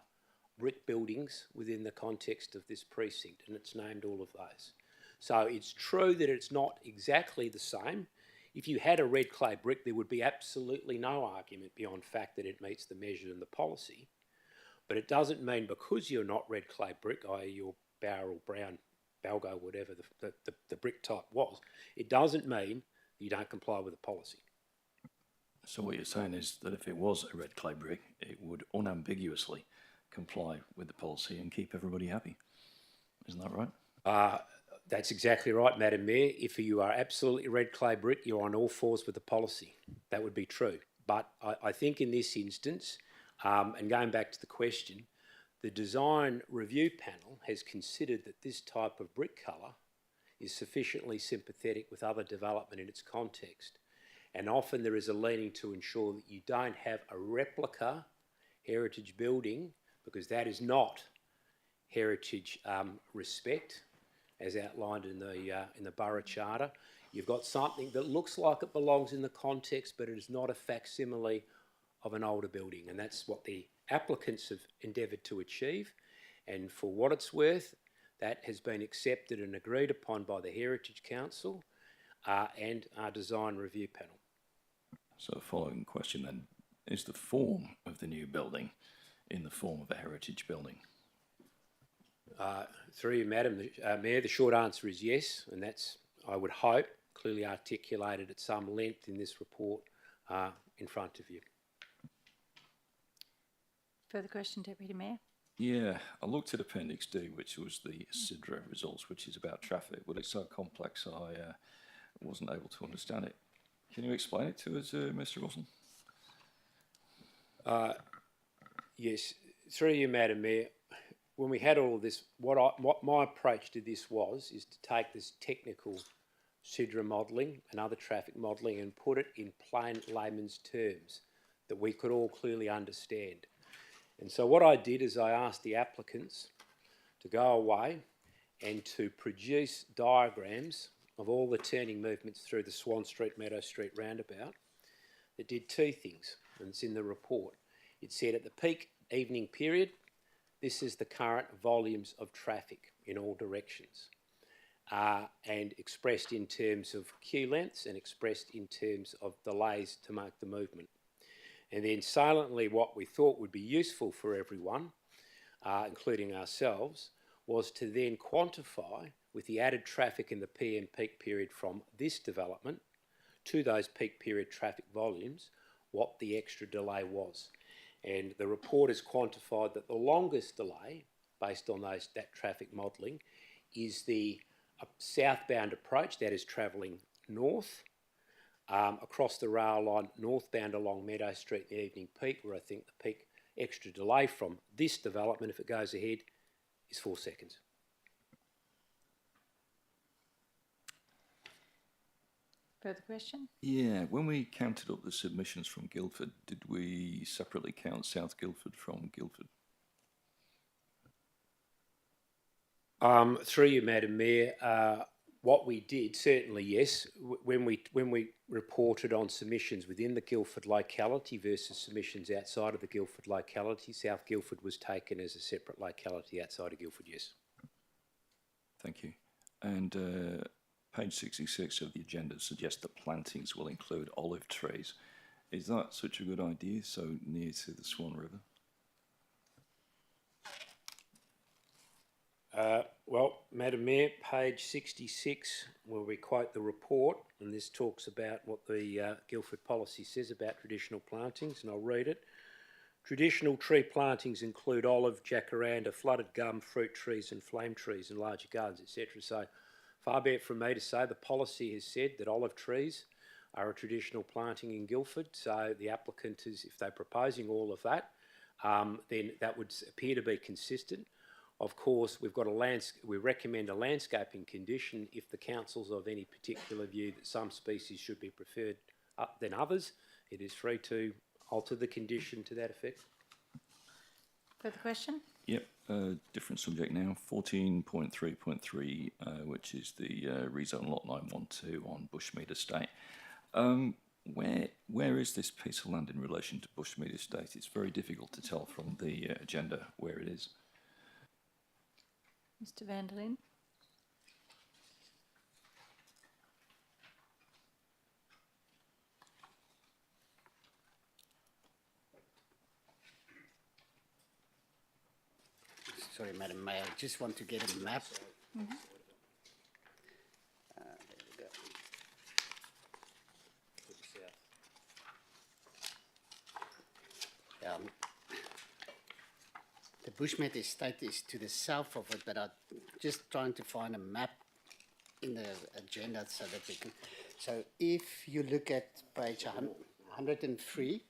Speaker 19: brick buildings within the context of this precinct, and it's named all of those. So it's true that it's not exactly the same. If you had a red clay brick, there would be absolutely no argument beyond fact that it meets the measure and the policy. But it doesn't mean because you're not red clay brick, i.e. your Bowral brown, Balgo, whatever the brick type was, it doesn't mean you don't comply with the policy.
Speaker 5: So what you're saying is that if it was a red clay brick, it would unambiguously comply with the policy and keep everybody happy. Isn't that right?
Speaker 19: That's exactly right, Madam Mayor. If you are absolutely red clay brick, you're on all fours with the policy. That would be true. But I think in this instance, and going back to the question, the design review panel has considered that this type of brick colour is sufficiently sympathetic with other development in its context. And often there is a leaning to ensure that you don't have a replica heritage building, because that is not heritage respect, as outlined in the Borough Charter. You've got something that looks like it belongs in the context, but it is not a facsimile of an older building, and that's what the applicants have endeavoured to achieve. And for what it's worth, that has been accepted and agreed upon by the Heritage Council and our design review panel.
Speaker 5: So following question then, is the form of the new building in the form of a heritage building?
Speaker 19: Through you, Madam Mayor, the short answer is yes, and that's, I would hope, clearly articulated at some length in this report in front of you.
Speaker 2: Further question, Deputy Mayor?
Speaker 5: Yeah, I looked at Appendix D, which was the SIDRA results, which is about traffic, but it's so complex I wasn't able to understand it. Can you explain it to us, Mr. Russell?
Speaker 19: Yes, through you, Madam Mayor. When we had all of this, what my approach to this is to take this technical SIDRA modelling and other traffic modelling and put it in plain layman's terms that we could all clearly understand. And so what I did is I asked the applicants to go away and to produce diagrams of all the turning movements through the Swan Street, Meadow Street roundabout that did two things, and it's in the report. It said at the peak evening period, this is the current volumes of traffic in all directions, and expressed in terms of queue lengths and expressed in terms of delays to make the movement. And then silently, what we thought would be useful for everyone, including ourselves, was to then quantify with the added traffic in the PM peak period from this development to those peak period traffic volumes, what the extra delay was. And the report has quantified that the longest delay, based on that traffic modelling, is the southbound approach, that is travelling north, across the rail line, northbound along Meadow Street in the evening peak, where I think the peak extra delay from this development, if it goes ahead, is 4 seconds.
Speaker 2: Further question?
Speaker 5: Yeah, when we counted up the submissions from Guildford, did we separately count South Guildford from Guildford?
Speaker 19: Through you, Madam Mayor, what we did, certainly yes, when we reported on submissions within the Guildford locality versus submissions outside of the Guildford locality, South Guildford was taken as a separate locality outside of Guildford, yes.
Speaker 5: Thank you. And page 66 of the agenda suggests that plantings will include olive trees. Is that such a good idea, so near to the Swan River?
Speaker 19: Well, Madam Mayor, page 66, where we quote the report, and this talks about what the Guildford policy says about traditional plantings, and I'll read it. Traditional tree plantings include olive, jacaranda, flooded gum, fruit trees and flame trees in larger gardens, etc. So far be it from me to say the policy has said that olive trees are a traditional planting in Guildford, so the applicant is, if they're proposing all of that, then that would appear to be consistent. Of course, we recommend a landscaping condition if the council's of any particular view that some species should be preferred than others. It is free to alter the condition to that effect.
Speaker 2: Further question?
Speaker 5: Yep, different subject now. 14.3.3, which is the rezone lot 912 on Bushmead Estate. Where is this piece of land in relation to Bushmead Estate? It's very difficult to tell from the agenda where it is.
Speaker 2: Mr. van der Linde?
Speaker 20: Sorry, Madam Mayor, I just want to get a map.
Speaker 2: Mm-hmm.
Speaker 20: There we go. The Bushmead Estate is to the south of it, but I'm just trying to find a map in the agenda so that we can. So if you look at page 103,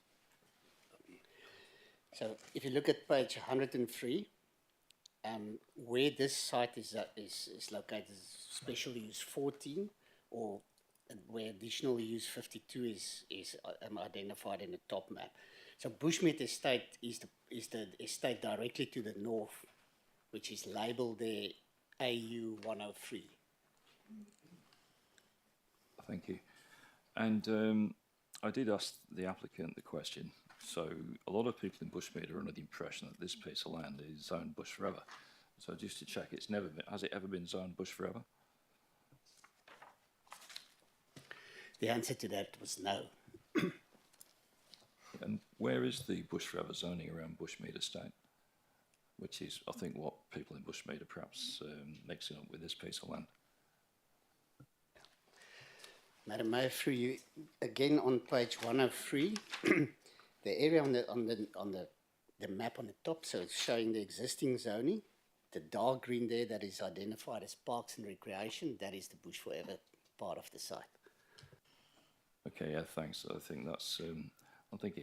Speaker 20: so if you look at page 103, where this site is located, special use 14, or where additional use 52 is identified in the top map. So Bushmead Estate is the estate directly to the north, which is labelled there AU 103.
Speaker 5: Thank you. And I did ask the applicant the question. So a lot of people in Bushmead are under the impression that this piece of land is zoned bush forever. So just to check, has it ever been zoned bush forever?
Speaker 20: The answer to that was no.
Speaker 5: And where is the bush forever zoning around Bushmead Estate? Which is, I think, what people in Bushmead are perhaps mixing up with this piece of land.
Speaker 20: Madam Mayor, through you again on page 103, the area on the map on the top, so it's showing the existing zoning. The dark green there that is identified as parks and recreation, that is the bush forever part of the site.
Speaker 5: Okay, yeah, thanks. I think that's. I think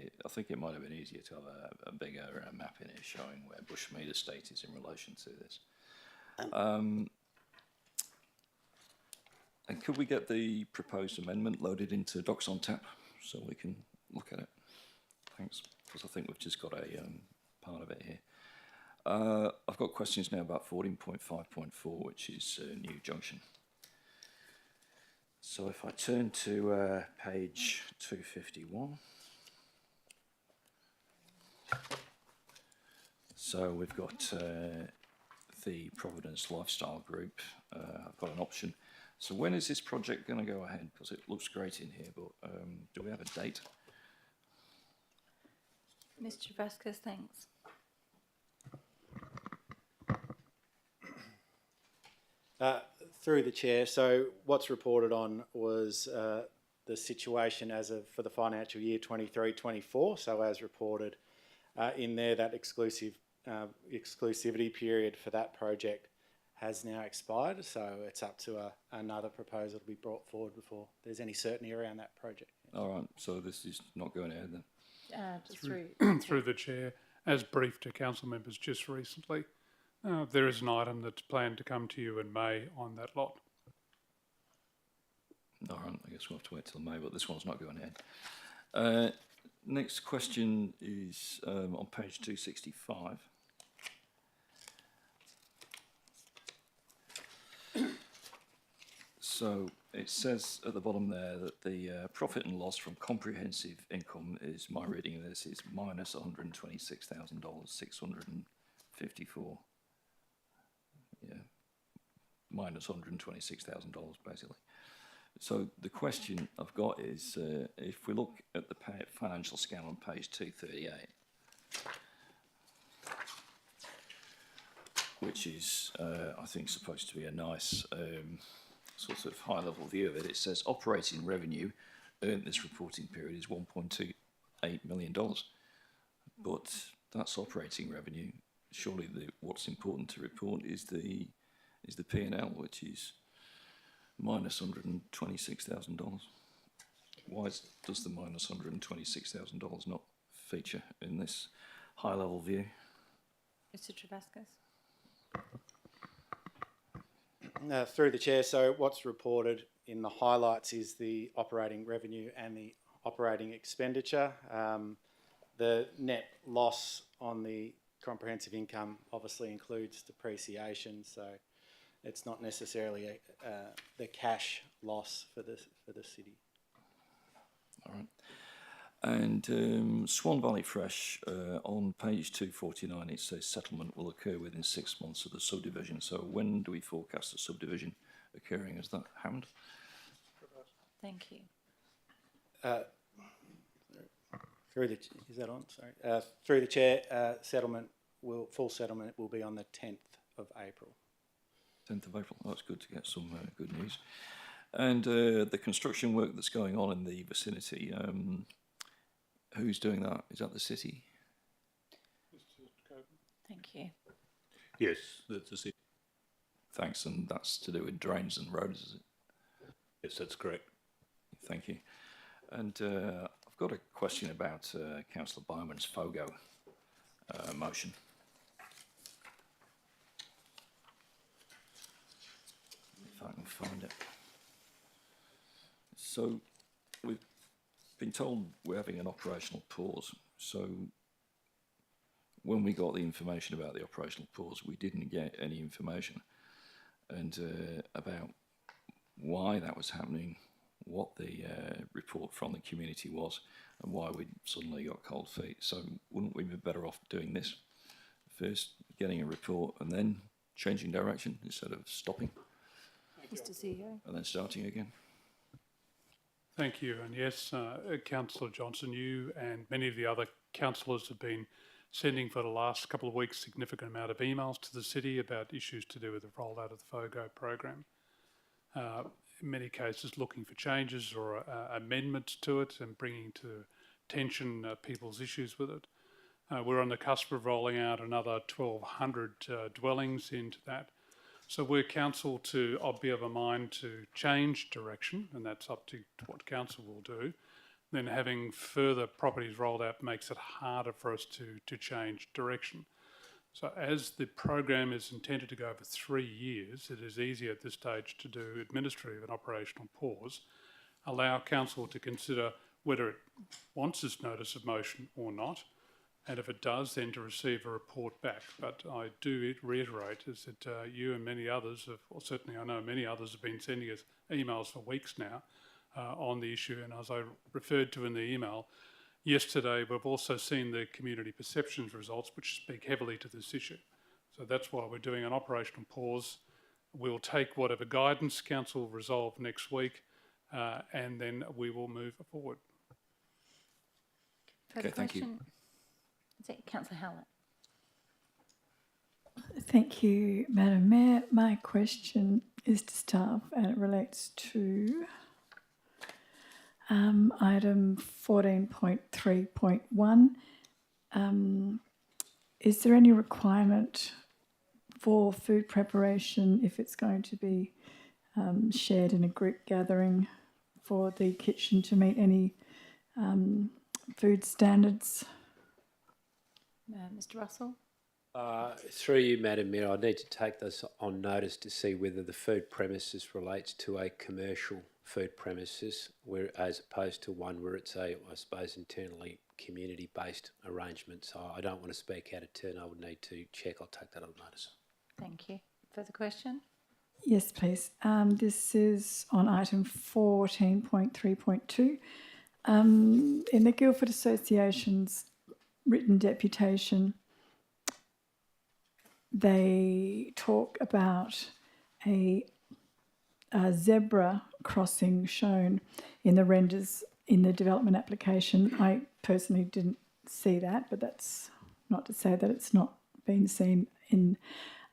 Speaker 5: it might have been easier to have a bigger map in here showing where Bushmead Estate is in relation to this. And could we get the proposed amendment loaded into Docs on Tap so we can look at it? Thanks, because I think we've just got a part of it here. I've got questions now about 14.5.4, which is New Junction. So if I turn to page 251. So we've got the Providence Lifestyle Group. I've got an option. So when is this project going to go ahead? Because it looks great in here, but do we have a date?
Speaker 2: Mr. Vasquez, thanks.
Speaker 12: Through the chair, so what's reported on was the situation as of for the financial year 23-24. So as reported in there, that exclusivity period for that project has now expired. So it's up to another proposal to be brought forward before there's any certainty around that project.
Speaker 5: All right, so this is not going ahead then?
Speaker 21: Through the chair, as briefed to council members just recently, there is an item that's planned to come to you in May on that lot.
Speaker 5: All right, I guess we'll have to wait till May, but this one's not going ahead. Next question is on page 265. So it says at the bottom there that the profit and loss from comprehensive income is, my reading of this, is minus $126,654. Yeah, minus $126,000 basically. So the question I've got is, if we look at the financial scale on page 238, which is, I think, supposed to be a nice sort of high-level view of it, it says operating revenue earned this reporting period is $1.28 million. But that's operating revenue. Surely what's important to report is the P&L, which is minus $126,000. Why does the minus $126,000 not feature in this high-level view?
Speaker 2: Mr. Travascus.
Speaker 12: Through the chair, so what's reported in the highlights is the operating revenue and the operating expenditure. The net loss on the comprehensive income obviously includes depreciation, so it's not necessarily the cash loss for the city.
Speaker 5: All right. And Swan Valley Fresh, on page 249, it says settlement will occur within 6 months of the subdivision. So when do we forecast the subdivision occurring? Has that happened?
Speaker 2: Thank you.
Speaker 12: Is that on? Sorry. Through the chair, full settlement will be on the 10th of April.
Speaker 5: 10th of April. That's good to get some good news. And the construction work that's going on in the vicinity, who's doing that? Is that the city?
Speaker 2: Thank you.
Speaker 19: Yes, that's the city.
Speaker 5: Thanks, and that's to do with drains and roads, is it?
Speaker 19: Yes, that's correct.
Speaker 5: Thank you. And I've got a question about Councillor Bowman's FOGO motion. If I can find it. So we've been told we're having an operational pause. So when we got the information about the operational pause, we didn't get any information and about why that was happening, what the report from the community was, and why we suddenly got cold feet. So wouldn't we be better off doing this first, getting a report, and then changing direction instead of stopping?
Speaker 2: Mr. CEO.
Speaker 5: And then starting again?
Speaker 21: Thank you. And yes, Councillor Johnson, you and many of the other councillors have been sending for the last couple of weeks significant amount of emails to the city about issues to do with the rollout of the FOGO program. In many cases looking for changes or amendments to it and bringing to attention people's issues with it. We're on the cusp of rolling out another 1,200 dwellings into that. So we're council to be of a mind to change direction, and that's up to what council will do. Then having further properties rolled out makes it harder for us to change direction. So as the program is intended to go over 3 years, it is easier at this stage to do administrative and operational pause, allow council to consider whether it wants this notice of motion or not, and if it does, then to receive a report back. But I do reiterate is that you and many others, or certainly I know many others, have been sending us emails for weeks now on the issue. And as I referred to in the email yesterday, we've also seen the community perceptions results, which speak heavily to this issue. So that's why we're doing an operational pause. We'll take whatever guidance Council resolve next week, and then we will move forward.
Speaker 2: Further
Speaker 17: Okay, thank you.
Speaker 2: question? Is it Councillor Howlett?
Speaker 6: Thank you, Madam Mayor. My question is to staff and it relates to item 14.3.1. Is there any requirement for food preparation if it's going to be shared in a group gathering for the kitchen to meet any food standards?
Speaker 2: Mr Russell?
Speaker 19: Through you, Madam Mayor, I need to take this on notice to see whether the food premises relates to a commercial food premises, as opposed to one where it's a, I suppose, internally community-based arrangement. So I don't want to speak out of turn. I would need to check. I'll take that on notice.
Speaker 2: Thank you. Further question?
Speaker 6: Yes, please. This is on item 14.3.2. In the Guildford Association's written deputation, they talk about a zebra crossing shown in the renders in the development application. I personally didn't see that, but that's not to say that it's not been seen in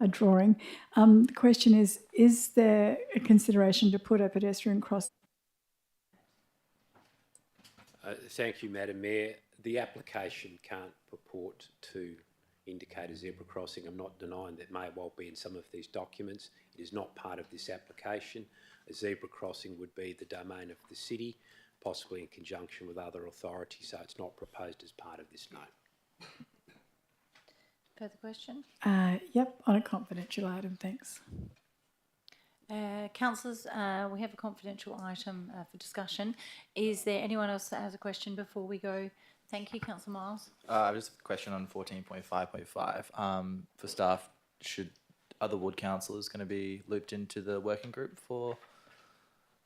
Speaker 6: a drawing. The question is there a consideration to put a pedestrian crossing?
Speaker 19: Thank you, Madam Mayor. The application can't purport to indicate a zebra crossing. I'm not denying that may well be in some of these documents. It is not part of this application. A zebra crossing would be the domain of the city, possibly in conjunction with other authorities, so it's not proposed as part of this note.
Speaker 2: Further question?
Speaker 6: Yep, on a confidential item, thanks.
Speaker 2: Councillors, we have a confidential item for discussion. Is there anyone else that has a question before we go? Thank you, Councillor Miles.
Speaker 17: Just a question on 14.5.5. For staff, are the ward councillors going to be looped into the working group for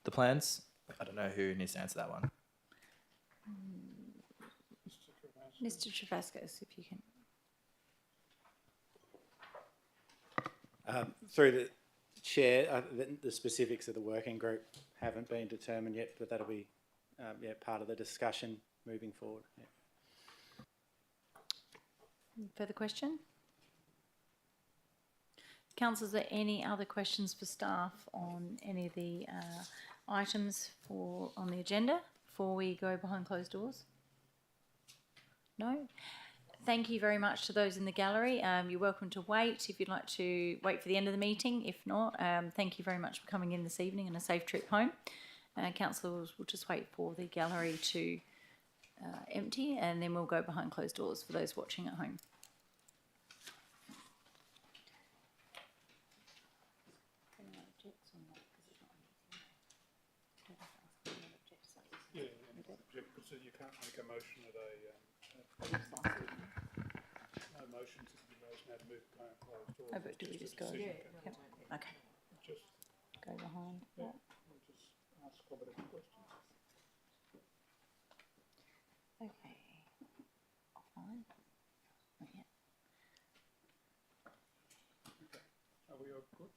Speaker 17: the plans? I don't know who needs to answer that one.
Speaker 2: Mr Travascos, if you can.
Speaker 3: Through the Chair, the specifics of the working group haven't been determined yet, but that'll be part of the discussion moving forward. Yeah.
Speaker 2: Further question? Councillors, are there any other questions for staff on any of the items on the agenda before we go behind closed doors? No? Thank you very much to those in the gallery. You're welcome to wait if you'd like to wait for the end of the meeting. If not, thank you very much for coming in this evening and a safe trip home. Councillors will just wait for the gallery to empty and then we'll go behind closed doors for those watching at home.
Speaker 21: Yeah, so you can't make a motion at no motion to be raised now to move behind closed doors.
Speaker 2: Oh, but do we just go?
Speaker 21: Yep.
Speaker 2: Okay.
Speaker 21: Just
Speaker 2: go behind.
Speaker 21: Yeah. We'll just ask competent questions.
Speaker 2: Okay. Offline. Not yet.
Speaker 21: Okay. Are we all good?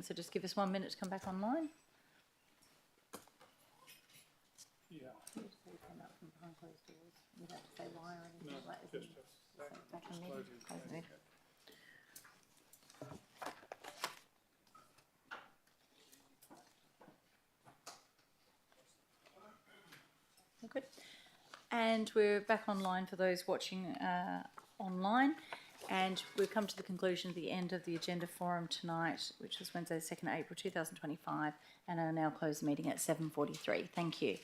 Speaker 2: so just give us 1 minute to come back online.
Speaker 21: Yeah.
Speaker 2: You came out from behind closed doors. You don't have to say why or anything
Speaker 21: No,
Speaker 2: like that.
Speaker 21: just-
Speaker 2: Back in meeting. Close the meeting. Good. And we're back online for those watching online. And we've come to the conclusion of the end of the agenda forum tonight, which was Wednesday, 2nd April 2025, and I'll now close the meeting at 7:43. Thank you.